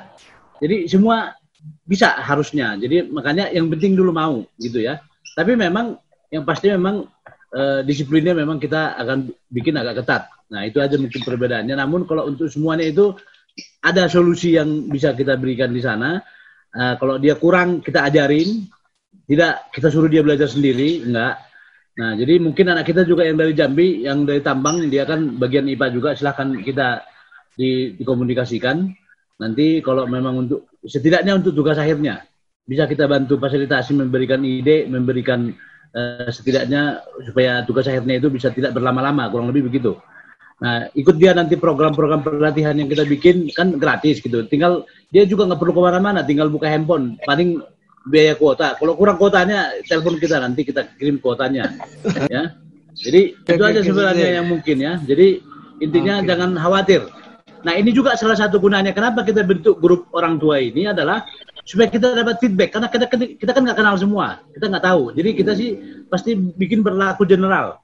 Jadi semua bisa harusnya. Jadi makanya yang penting dulu mau gitu ya. Tapi memang yang pasti memang disiplinnya memang kita akan bikin agak ketat. Nah itu aja mungkin perbedaannya. Namun kalau untuk semuanya itu ada solusi yang bisa kita berikan di sana. Kalau dia kurang kita ajarin. Tidak kita suruh dia belajar sendiri. Enggak. Nah, jadi mungkin anak kita juga yang dari Jambi, yang dari Tambang, dia kan bagian IPA juga, silahkan kita dikomunikasikan. Nanti kalau memang untuk, setidaknya untuk tugas akhirnya, bisa kita bantu fasilitasi, memberikan ide, memberikan setidaknya supaya tugas akhirnya itu bisa tidak berlama-lama, kurang lebih begitu. Nah, ikut dia nanti program-program pelatihan yang kita bikin, kan gratis gitu. Tinggal, dia juga nggak perlu kemana-mana, tinggal buka handphone, paling biaya kuota. Kalau kurang kuotanya, telepon kita nanti kita kirim kuotanya. Ya. Jadi itu aja sebenarnya yang mungkin ya. Jadi intinya jangan khawatir. Nah ini juga salah satu gunanya kenapa kita bentuk grup orang tua ini adalah supaya kita dapat feedback, karena kita kan nggak kenal semua, kita nggak tahu. Jadi kita sih pasti bikin berlaku general.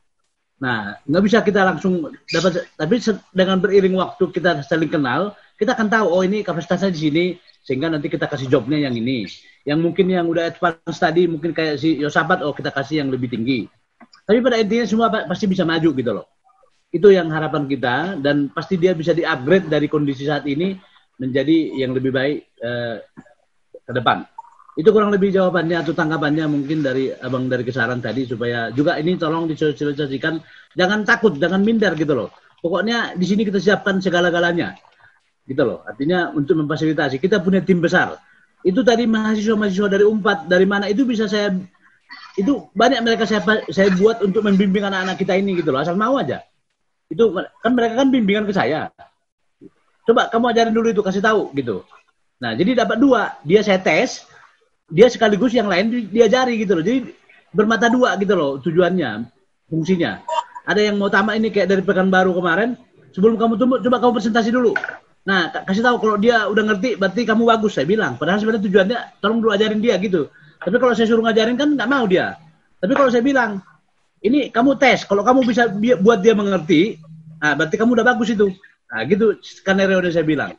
Nah, nggak bisa kita langsung dapat, tapi dengan beriring waktu kita saling kenal, kita akan tahu, oh ini kapasitasnya di sini, sehingga nanti kita kasih jobnya yang ini. Yang mungkin yang udah advance tadi, mungkin kayak si Yosapat, oh kita kasih yang lebih tinggi. Tapi pada intinya semua pasti bisa maju gitu loh. Itu yang harapan kita, dan pasti dia bisa di-upgrade dari kondisi saat ini menjadi yang lebih baik ke depan. Itu kurang lebih jawabannya atau tanggapannya mungkin dari Abang dari Kesaran tadi, supaya juga ini tolong disosialisasikan, jangan takut, jangan minder gitu loh. Pokoknya di sini kita siapkan segala-galanya. Gitu loh. Artinya untuk memfasilitasi, kita punya tim besar. Itu tadi mahasiswa-mahasiswa dari UNPAD, dari mana itu bisa itu banyak mereka saya buat untuk membimbing anak-anak kita ini gitu loh, asal mau aja. Itu kan mereka kan bimbingan ke saya. Coba kamu ajarin dulu itu, kasih tahu gitu. Nah, jadi dapat 2, dia saya tes, dia sekaligus yang lain diajari gitu loh. Jadi bermata 2 gitu loh tujuannya, fungsinya. Ada yang mau tamat ini kayak dari Pekanbaru kemarin, sebelum kamu tumbuh, coba kamu presentasi dulu. Nah, kasih tahu kalau dia udah ngerti, berarti kamu bagus, saya bilang. Padahal sebenarnya tujuannya, tolong dulu ajarin dia gitu. Tapi kalau saya suruh ngajarin kan nggak mau dia. Tapi kalau saya bilang, ini kamu tes, kalau kamu bisa buat dia mengerti, nah berarti kamu udah bagus itu. Nah gitu skenario udah saya bilang.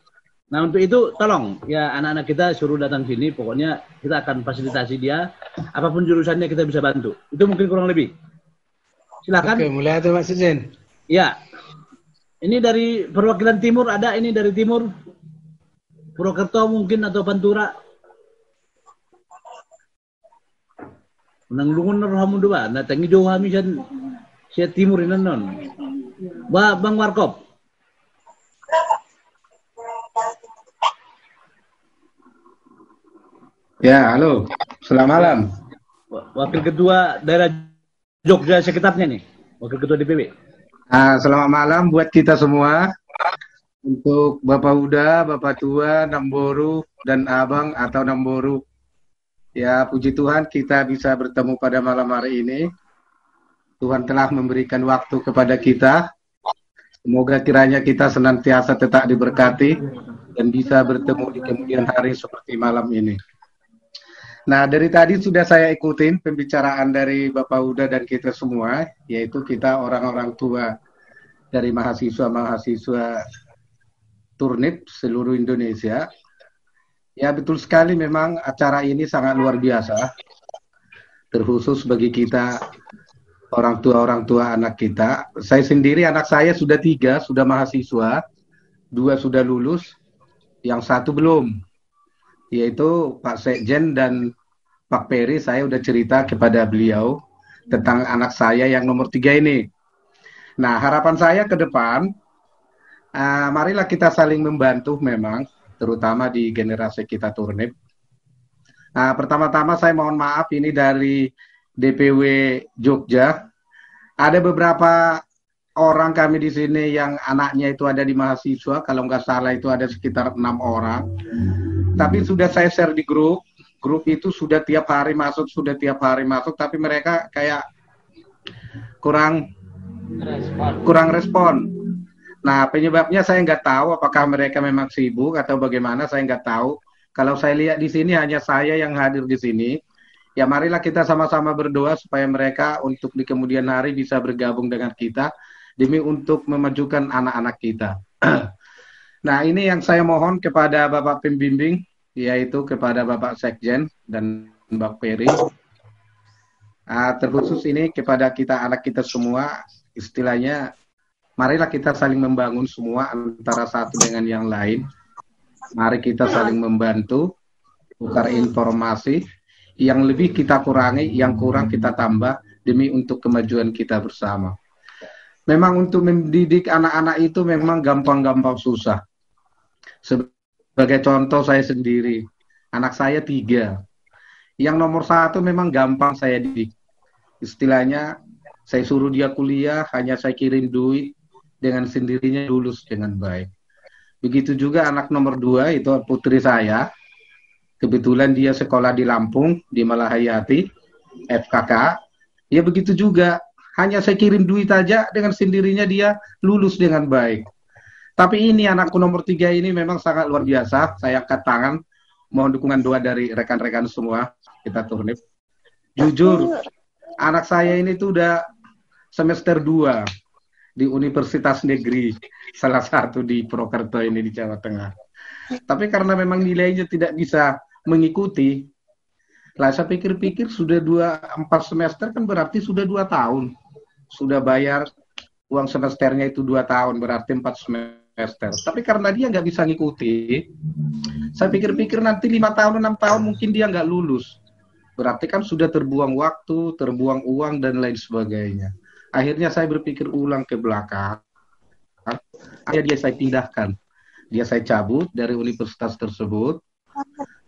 Nah untuk itu tolong ya anak-anak kita suruh datang sini, pokoknya kita akan fasilitasi dia, apapun jurusannya kita bisa bantu. Itu mungkin kurang lebih. Silakan. Oke, mulai tuh Mas Jen. Ya. Ini dari perwakilan timur ada, ini dari timur. Purwokerto mungkin atau Pantura. Menanglungun Alhamdulillah, natangi jauh kami siya timur ini non. Bang Warkop. Ya, halo. Selamat malam. Wakil Ketua Daerah Jogja sekitarnya nih. Wakil Ketua DPW. Selamat malam buat kita semua. Untuk Bapak Uda, Bapak Tua, Namboru, dan Abang atau Namboru. Ya, puji Tuhan kita bisa bertemu pada malam hari ini. Tuhan telah memberikan waktu kepada kita. Semoga kiranya kita senantiasa tetap diberkati dan bisa bertemu di kemudian hari seperti malam ini. Nah, dari tadi sudah saya ikutin pembicaraan dari Bapak Uda dan kita semua, yaitu kita orang-orang tua dari mahasiswa-mahasiswa Turnip seluruh Indonesia. Ya, betul sekali memang acara ini sangat luar biasa, terkhusus bagi kita orang tua anak kita. Saya sendiri, anak saya sudah 3, sudah mahasiswa, 2 sudah lulus, yang 1 belum, yaitu Pak Sekjen dan Pak Peri. Saya udah cerita kepada beliau tentang anak saya yang nomor 3 ini. Nah, harapan saya ke depan, marilah kita saling membantu memang, terutama di generasi kita Turnip. Pertama-tama saya mohon maaf ini dari DPW Jogja. Ada beberapa orang kami di sini yang anaknya itu ada di mahasiswa, kalau nggak salah itu ada sekitar 6 orang. Tapi sudah saya share di grup itu sudah tiap hari masuk, tapi mereka kayak kurang respon. Nah, penyebabnya saya nggak tahu, apakah mereka memang sibuk atau bagaimana, saya nggak tahu. Kalau saya lihat di sini hanya saya yang hadir di sini. Ya, marilah kita sama-sama berdoa supaya mereka untuk di kemudian hari bisa bergabung dengan kita demi untuk memajukan anak-anak kita. Nah, ini yang saya mohon kepada Bapak Pembimbing, yaitu kepada Bapak Sekjen dan Mbak Peri. Terkhusus ini kepada kita anak kita semua, istilahnya marilah kita saling membangun semua antara satu dengan yang lain. Mari kita saling membantu, tukar informasi, yang lebih kita kurangi, yang kurang kita tambah, demi untuk kemajuan kita bersama. Memang untuk mendidik anak-anak itu memang gampang-gampang susah. Sebagai contoh saya sendiri, anak saya 3. Yang nomor 1 memang gampang saya didik. Istilahnya, saya suruh dia kuliah, hanya saya kirim duit, dengan sendirinya lulus dengan baik. Begitu juga anak nomor 2, itu putri saya. Kebetulan dia sekolah di Lampung, di Malahayati, FKK. Ya begitu juga, hanya saya kirim duit aja, dengan sendirinya dia lulus dengan baik. Tapi ini anakku nomor 3 ini memang sangat luar biasa. Saya angkat tangan mohon dukungan doa dari rekan-rekan semua kita Turnip. Jujur, anak saya ini tuh udah semester 2 di Universitas Negeri salah satu di Purwokerto ini di Jawa Tengah. Tapi karena memang nilainya tidak bisa mengikuti, lah saya pikir-pikir sudah 4 semester kan berarti sudah 2 tahun. Sudah bayar uang semesternya itu 2 tahun, berarti 4 semester. Tapi karena dia nggak bisa ngikuti, saya pikir-pikir nanti 5 tahun, 6 tahun mungkin dia nggak lulus. Berarti kan sudah terbuang waktu, terbuang uang, dan lain sebagainya. Akhirnya saya berpikir ulang ke belakang. Akhirnya dia saya pindahkan. Dia saya cabut dari universitas tersebut.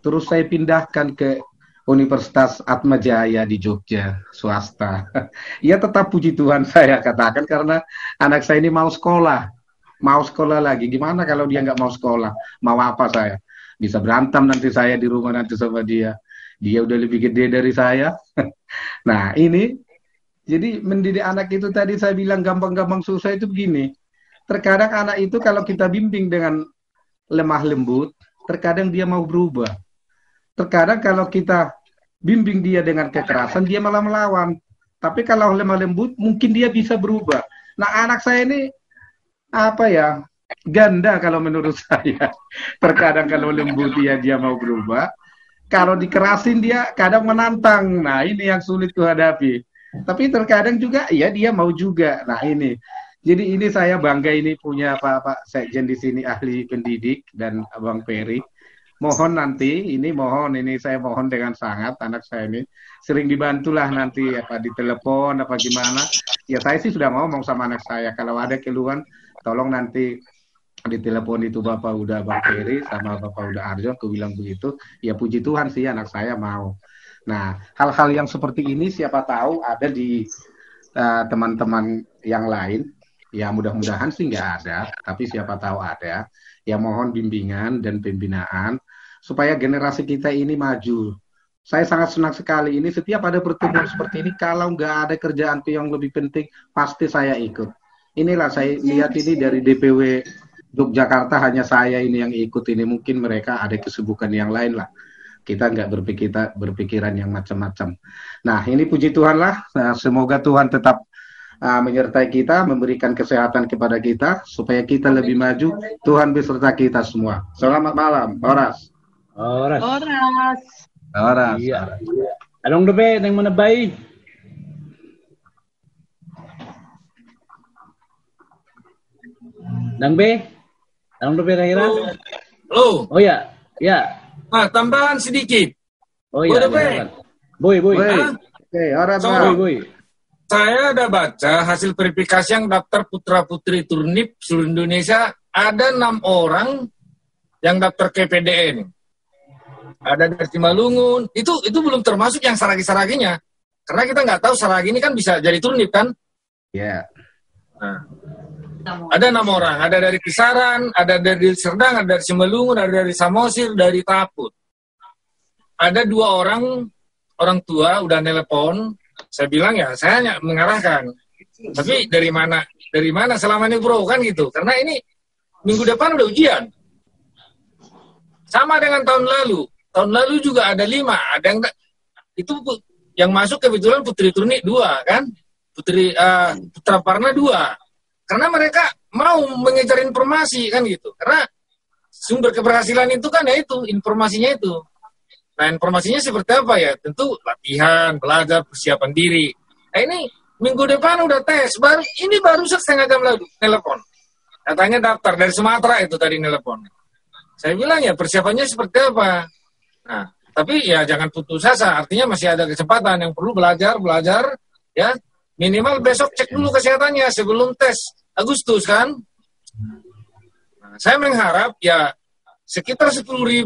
Terus saya pindahkan ke Universitas Atma Jaya di Jogja, swasta. Ya tetap puji Tuhan saya katakan karena anak saya ini mau sekolah lagi. Gimana kalau dia nggak mau sekolah? Mau apa saya? Bisa berantem nanti saya di rumah nanti sama dia. Dia udah lebih gede dari saya. Nah ini, jadi mendidik anak itu tadi saya bilang gampang-gampang susah itu begini. Terkadang anak itu kalau kita bimbing dengan lemah lembut, terkadang dia mau berubah. Terkadang kalau kita bimbing dia dengan kekerasan, dia malah melawan. Tapi kalau lemah lembut, mungkin dia bisa berubah. Nah anak saya ini, ganda kalau menurut saya. Terkadang kalau lembut dia mau berubah. Kalau dikerasin dia kadang menantang. Nah ini yang sulit kuhadapi. Tapi terkadang juga ya dia mau juga. Nah ini. Jadi ini saya bangga ini punya Pak Sekjen di sini ahli pendidik dan Abang Peri. Mohon nanti saya mohon dengan sangat anak saya ini sering dibantulah nanti di telepon apa gimana. Ya saya sih sudah ngomong sama anak saya kalau ada keluhan tolong nanti di telepon itu Bapak udah Bang Peri sama Bapak udah Arjo, aku bilang begitu. Ya puji Tuhan sih anak saya mau. Nah, hal-hal yang seperti ini siapa tahu ada di teman-teman yang lain. Ya mudah-mudahan sih nggak ada, tapi siapa tahu ada. Ya mohon bimbingan dan pembinaan supaya generasi kita ini maju. Saya sangat senang sekali ini setiap ada pertemuan seperti ini. Kalau nggak ada kerjaan yang lebih penting, pasti saya ikut. Inilah saya lihat ini dari DPW Yogyakarta hanya saya ini yang ikut ini. Mungkin mereka ada kesibukan yang lain lah. Kita nggak berpikiran yang macam-macam. Nah ini puji Tuhan lah. Nah, semoga Tuhan tetap menyertai kita, memberikan kesehatan kepada kita supaya kita lebih maju. Tuhan beserta kita semua. Selamat malam, Horas. Iya. Anong dobe nang manabay? Nang be? Anong dobe Rahira? Halo. Oh ya. Ya. Nah, tambahan sedikit. Oh iya. Boy. Oke, Horas. Boy. Saya ada baca hasil verifikasi yang daftar putra-putri Turnip seluruh Indonesia, ada 6 orang yang daftar ke PDN. Ada dari Simalungun, itu belum termasuk yang saragi-saraginya. Karena kita nggak tahu saragi ini kan bisa jadi Turnip kan? Iya. Nah, ada 6 orang, ada dari Kisaran, ada dari Serdang, ada dari Simalungun, ada dari Samosir, dari Taput. Ada 2 orang tua udah telepon. Saya bilang ya, saya hanya mengarahkan. Tapi dari mana selama ini bro kan gitu. Karena ini minggu depan udah ujian. Sama dengan tahun lalu. Tahun lalu juga ada 5. Ada yang itu yang masuk kebetulan Putri Turnip 2 kan. Putra Parna 2. Karena mereka mau mengejar informasi kan gitu. Karena sumber keberhasilan itu kan ya itu informasinya itu. Nah informasinya seperti apa ya? Tentu latihan, belajar, persiapan diri. Nah ini minggu depan udah tes. Baru setengah jam lalu telepon. Katanya daftar dari Sumatera itu tadi telepon. Saya bilang ya persiapannya seperti apa? Nah tapi ya jangan putus asa. Artinya masih ada kesempatan yang perlu belajar ya. Minimal besok cek dulu kesehatannya sebelum tes Agustus kan. Nah, saya mengharap ya sekitar 10.000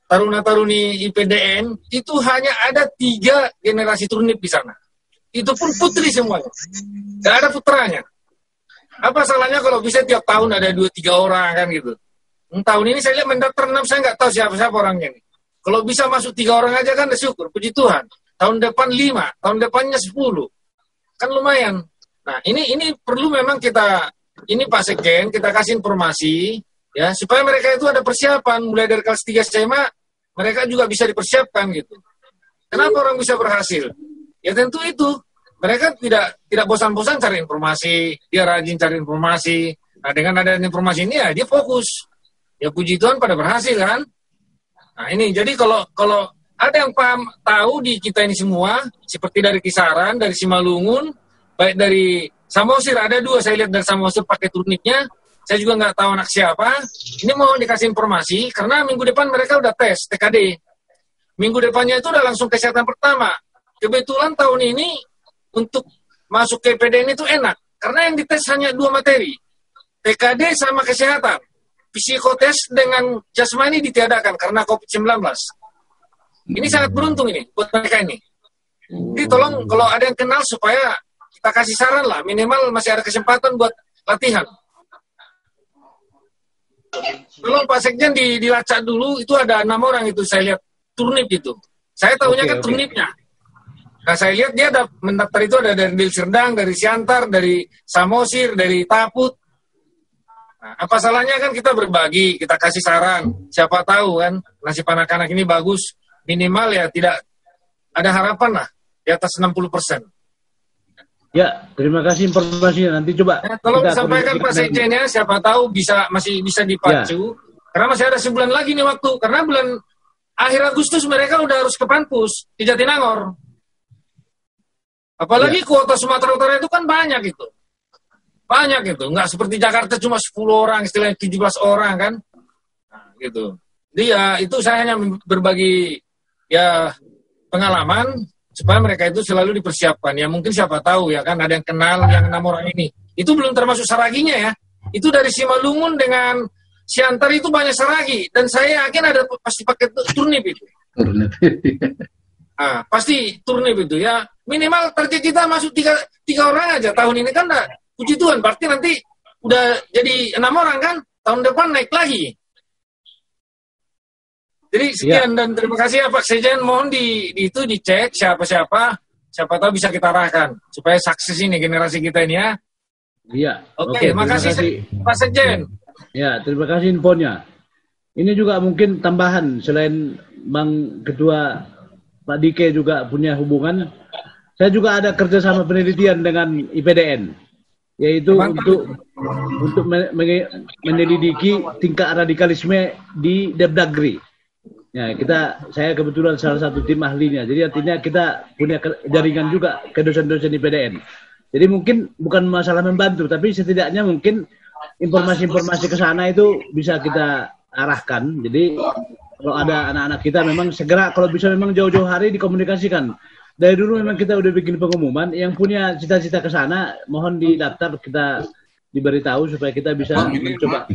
taruna-taruni IPDN itu hanya ada 3 generasi Turnip di sana. Itu pun putri semuanya. Gak ada putranya. Apa salahnya kalau bisa tiap tahun ada 2-3 orang kan gitu. Tahun ini saya lihat mendaftar 6, saya nggak tahu siapa orangnya nih. Kalau bisa masuk 3 orang aja kan udah syukur, puji Tuhan. Tahun depan 5, tahun depannya 10. Kan lumayan. Nah ini perlu memang ini Pak Sekjen, kita kasih informasi ya supaya mereka itu ada persiapan mulai dari kelas 3 SMA mereka juga bisa dipersiapkan gitu. Kenapa orang bisa berhasil? Ya tentu itu. Mereka tidak bosan-bosan cari informasi, dia rajin cari informasi. Nah, dengan adanya informasi ini ya dia fokus. Ya puji Tuhan pada berhasil kan. Nah ini jadi kalau ada yang paham tahu di kita ini semua, seperti dari Kisaran, dari Simalungun, baik dari Samosir, ada 2 saya lihat dari Samosir pakai turnipnya. Saya juga nggak tahu anak siapa. Ini mau dikasih informasi karena minggu depan mereka udah tes TKD. Minggu depannya itu udah langsung kesehatan pertama. Kebetulan tahun ini untuk masuk ke PDN itu enak. Karena yang dites hanya 2 materi. TKD sama kesehatan. Psikotes dengan jasmani ditiadakan karena COVID-19. Ini sangat beruntung ini buat mereka ini. Jadi tolong kalau ada yang kenal supaya kita kasih saran lah. Minimal masih ada kesempatan buat latihan. Tolong Pak Sekjen dilacak dulu. Itu ada 6 orang itu saya lihat. Turnip itu. Saya tahunya kan turnipnya. Nah saya lihat dia ada mendaftar itu ada dari Deli Serdang, dari Siantar, dari Samosir, dari Taput. Nah, apa salahnya kan kita berbagi, kita kasih saran. Siapa tahu kan nasib anak-anak ini bagus. Minimal ya tidak ada harapan lah di atas 60%. Ya, terima kasih informasinya. Nanti coba. Ya, tolong sampaikan Pak Sekjen ya, siapa tahu masih bisa dipacu. Ya. Karena masih ada sebulan lagi nih waktu. Karena bulan akhir Agustus mereka udah harus ke Panpus di Jatinangor. Apalagi kuota Sumatera Utara itu kan banyak itu. Banyak itu. Nggak seperti Jakarta cuma 10 orang, istilahnya 17 orang kan. Nah, gitu. Jadi ya itu saya hanya berbagi ya pengalaman supaya mereka itu selalu dipersiapkan. Ya mungkin siapa tahu ya kan ada yang kenal yang 6 orang ini. Itu belum termasuk saraginya ya. Itu dari Simalungun dengan Siantar itu banyak saragi dan saya yakin ada pasti pakai turnip itu. Turnip. Ah, pasti turnip itu ya. Minimal target kita masuk 3 orang aja tahun ini kan dah. Puji Tuhan, berarti nanti udah jadi 6 orang kan. Tahun depan naik lagi. Jadi sekian dan terima kasih ya Pak Sekjen. Mohon itu dicek siapa-siapa. Siapa tahu bisa kita arahkan supaya sukses ini generasi kita ini ya. Iya. Oke, makasih Pak Sekjen. Ya, terima kasih infonya. Ini juga mungkin tambahan selain Bang Ketua Pak Dike juga punya hubungan. Saya juga ada kerjasama penelitian dengan IPDN, yaitu untuk menyelidiki tingkat radikalisme di Depdagri. Ya, saya kebetulan salah satu tim ahlinya. Jadi artinya kita punya jaringan juga ke dosen-dosen IPDN. Jadi mungkin bukan masalah membantu, tapi setidaknya mungkin informasi-informasi ke sana itu bisa kita arahkan. Jadi kalau ada anak-anak kita memang segera kalau bisa memang jauh-jauh hari dikomunikasikan. Dari dulu memang kita udah bikin pengumuman yang punya cita-cita ke sana mohon didaftar, kita diberitahu supaya kita bisa mencoba.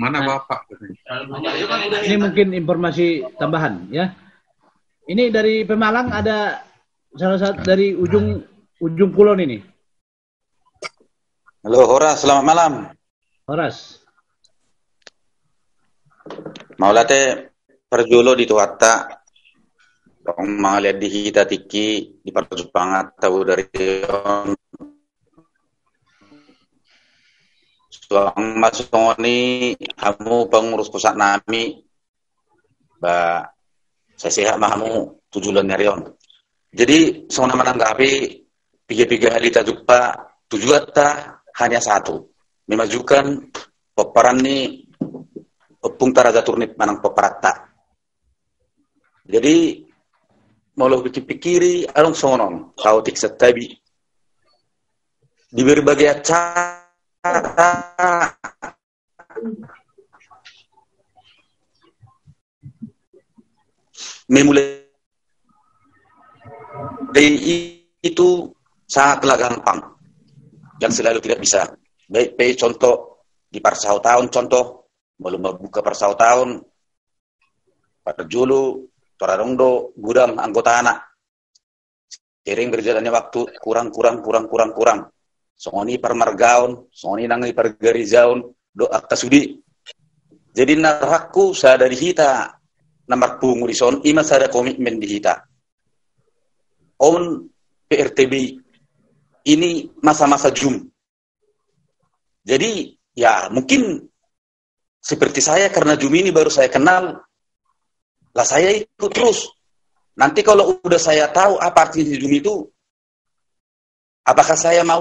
Mana Bapak? Ini mungkin informasi tambahan ya. Ini dari Pemalang ada salah satu dari ujung kulon ini. Halo Horas, selamat malam. Horas. Maulate perjulo di Tuhatta. Kung mga lihat di hita tiki di parjupangat tahu dari suang masuk ni kamu pengurus pusat nami ba saya sehat mahamu tujuan nyarion. Jadi semua menanggapi tiga hari kita jumpa tujuan ta hanya satu, memajukan peperan ni pung taraga turnip manang peperata. Jadi mau lo pikiri along sonon tahu tik setabi di berbagai acara memulai itu sangatlah gampang yang selalu tidak bisa. Baik contoh di Parsau tahun, contoh belum membuka Parsau tahun pada Julu Torarongdo, gudang anggota anak. Sering berjalannya waktu kurang. Songoni permargaon, songoni nangai pergarizaon, do akta sudi. Jadi naraku sada di hita, namar pungu di son, ima sada komitmen di hita. On PRTB, ini masa-masa Zoom. Jadi ya mungkin seperti saya karena Zoom ini baru saya kenal, Lah saya ikut terus. Nanti kalau udah saya tahu apa arti Zoom itu, apakah saya mau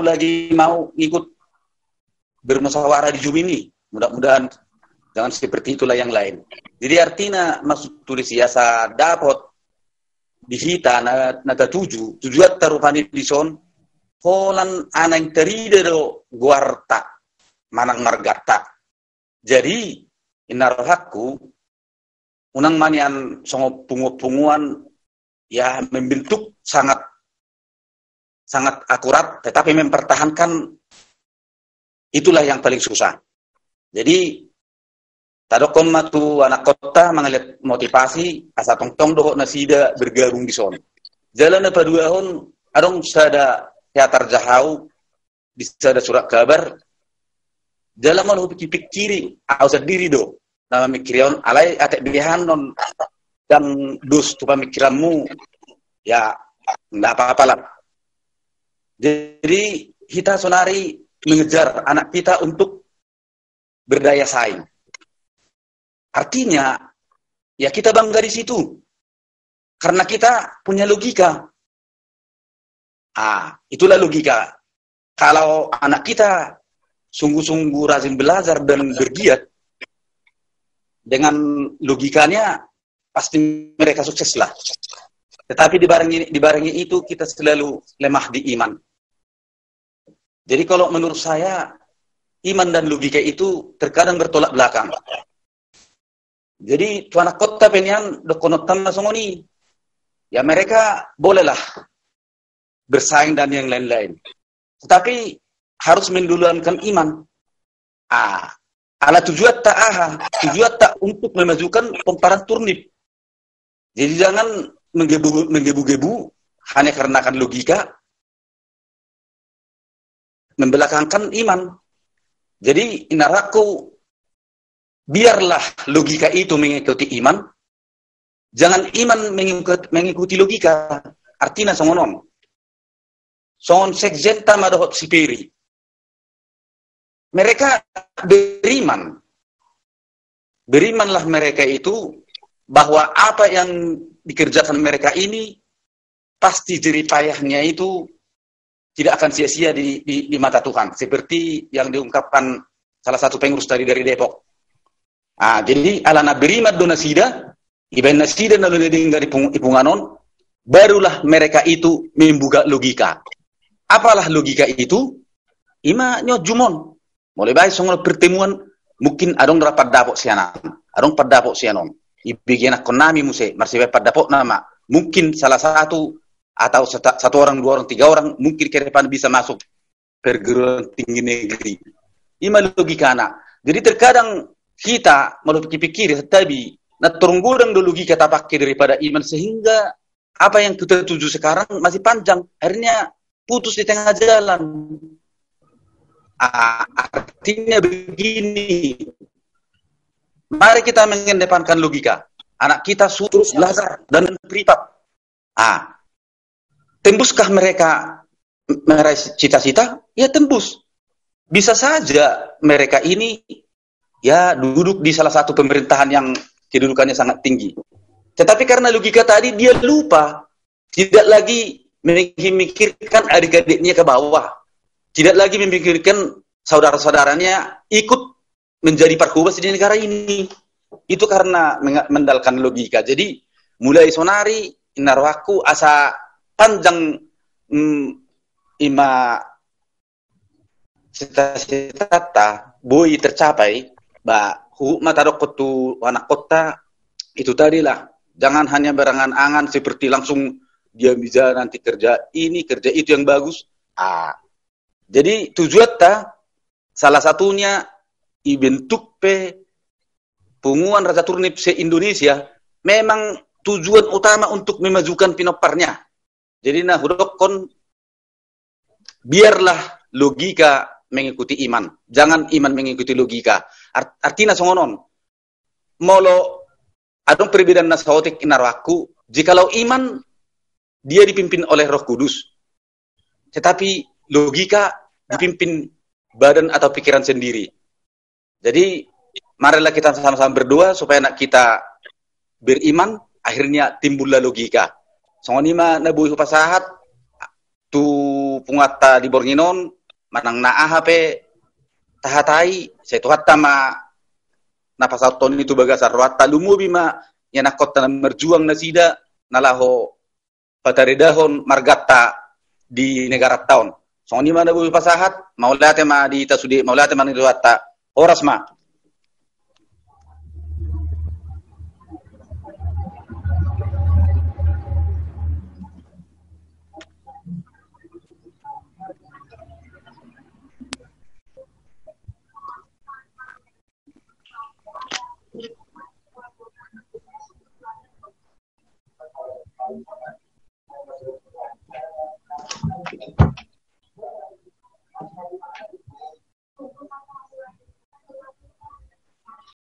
ikut bermusyawarah di Zoom ini? Mudah-mudahan jangan seperti itulah yang lain. Jadi artinya maksud tulis saya dapat di hita nata tujuat tarupani di son holan anang teride do guarta manang margata. Jadi inarohaku unang manian songo punguan ya membentuk sangat akurat, tetapi mempertahankan itulah yang paling susah. Jadi tadokon matu anak kota mengelihat motivasi asa tong dohok nasida bergabung di son. Jalan apa 2 tahun adong sada teater jahau bisa ada surat kabar. Jalan malu pikir-pikiri ausad diri do. Nama mikirion alai atek bilihan non dan dus tu pemikiranmu ya enggak apa-apa lah. Jadi kita sonari mengejar anak kita untuk berdaya saing. Artinya ya kita bangga di situ karena kita punya logika. Itulah logika. Kalau anak kita sungguh-sungguh rajin belajar dan bergiat dengan logikanya pasti mereka sukses lah. Tetapi dibarengi itu kita selalu lemah di iman. Jadi kalau menurut saya iman dan logika itu terkadang bertolak belakang. Jadi tuan kota penian dokonotan masongoni ya mereka bolehlah bersaing dan yang lain-lain. Tetapi harus menduluankan iman. Ala tujuan tak untuk memajukan pemparan turnip. Jadi jangan menggebu-gebu hanya karena kan logika membelakangkan iman. Jadi inaraku biarlah logika itu mengikuti iman, jangan iman mengikuti logika. Artinya songonon. Songon sekjen tamadohot sipiri. Mereka beriman. Berimanlah mereka itu bahwa apa yang dikerjakan mereka ini pasti jerih payahnya itu tidak akan sia-sia di mata Tuhan. Seperti yang diungkapkan salah satu pengurus dari Depok. Jadi alana beriman do nasida, iban nasida nalu dari ipunganon, barulah mereka itu membuka logika. Apalah logika itu? Ima nyo jumon. Mulai baik songol pertemuan mungkin adong rapat dapok sianan, adong padapok sianon. Ibigianak konami muse, marsibai padapok nama. Mungkin salah satu atau 1 orang, 2 orang, 3 orang mungkin ke depan bisa masuk perguruan tinggi negeri. Ima logika anak. Jadi terkadang kita malu pikir-pikir tetapi naturunggudang do logika kita pakai daripada iman sehingga apa yang kita tuju sekarang masih panjang. Akhirnya putus di tengah jalan. Artinya begini, mari kita mengedepankan logika. Anak kita terus belajar dan privat. Tembuskah mereka meraih cita-cita? Ya tembus. Bisa saja mereka ini ya duduk di salah satu pemerintahan yang kedudukannya sangat tinggi. Tetapi karena logika tadi dia lupa, tidak lagi memikirkan adik-adiknya ke bawah. Tidak lagi memikirkan saudara-saudaranya ikut menjadi parkubas di negara ini. Itu karena mendalkan logika. Jadi mulai sonari inarwaku asa panjang ima cita-cita boy tercapai matadok tu anak kota itu tadilah. Jangan hanya berangan-angan seperti langsung dia bisa nanti kerja ini kerja itu yang bagus. Jadi tujuan salah satunya dibentuk punguan Raja Turnip se-Indonesia memang tujuan utama untuk memajukan pinoparnya. Jadi hudokon biarlah logika mengikuti iman, jangan iman mengikuti logika. Artinya songonon. Molo adong perbedaan nasaotik inarwaku, jikalau iman dia dipimpin oleh Roh Kudus. Tetapi logika dipimpin badan atau pikiran sendiri. Jadi marilah kita sama-sama berdoa supaya anak kita beriman, akhirnya timbullah logika. Songonima nabuhi pasahat tu pungata di Bornginon manang naahape tahatai setuhat tama napasaton itu bagasar ruata lumubi ma yanakot na merjuang nasida nalaho pataridahon margata di negara taon. Songonima nabuhi pasahat maulate ma di tasudi maulate man ruata oras ma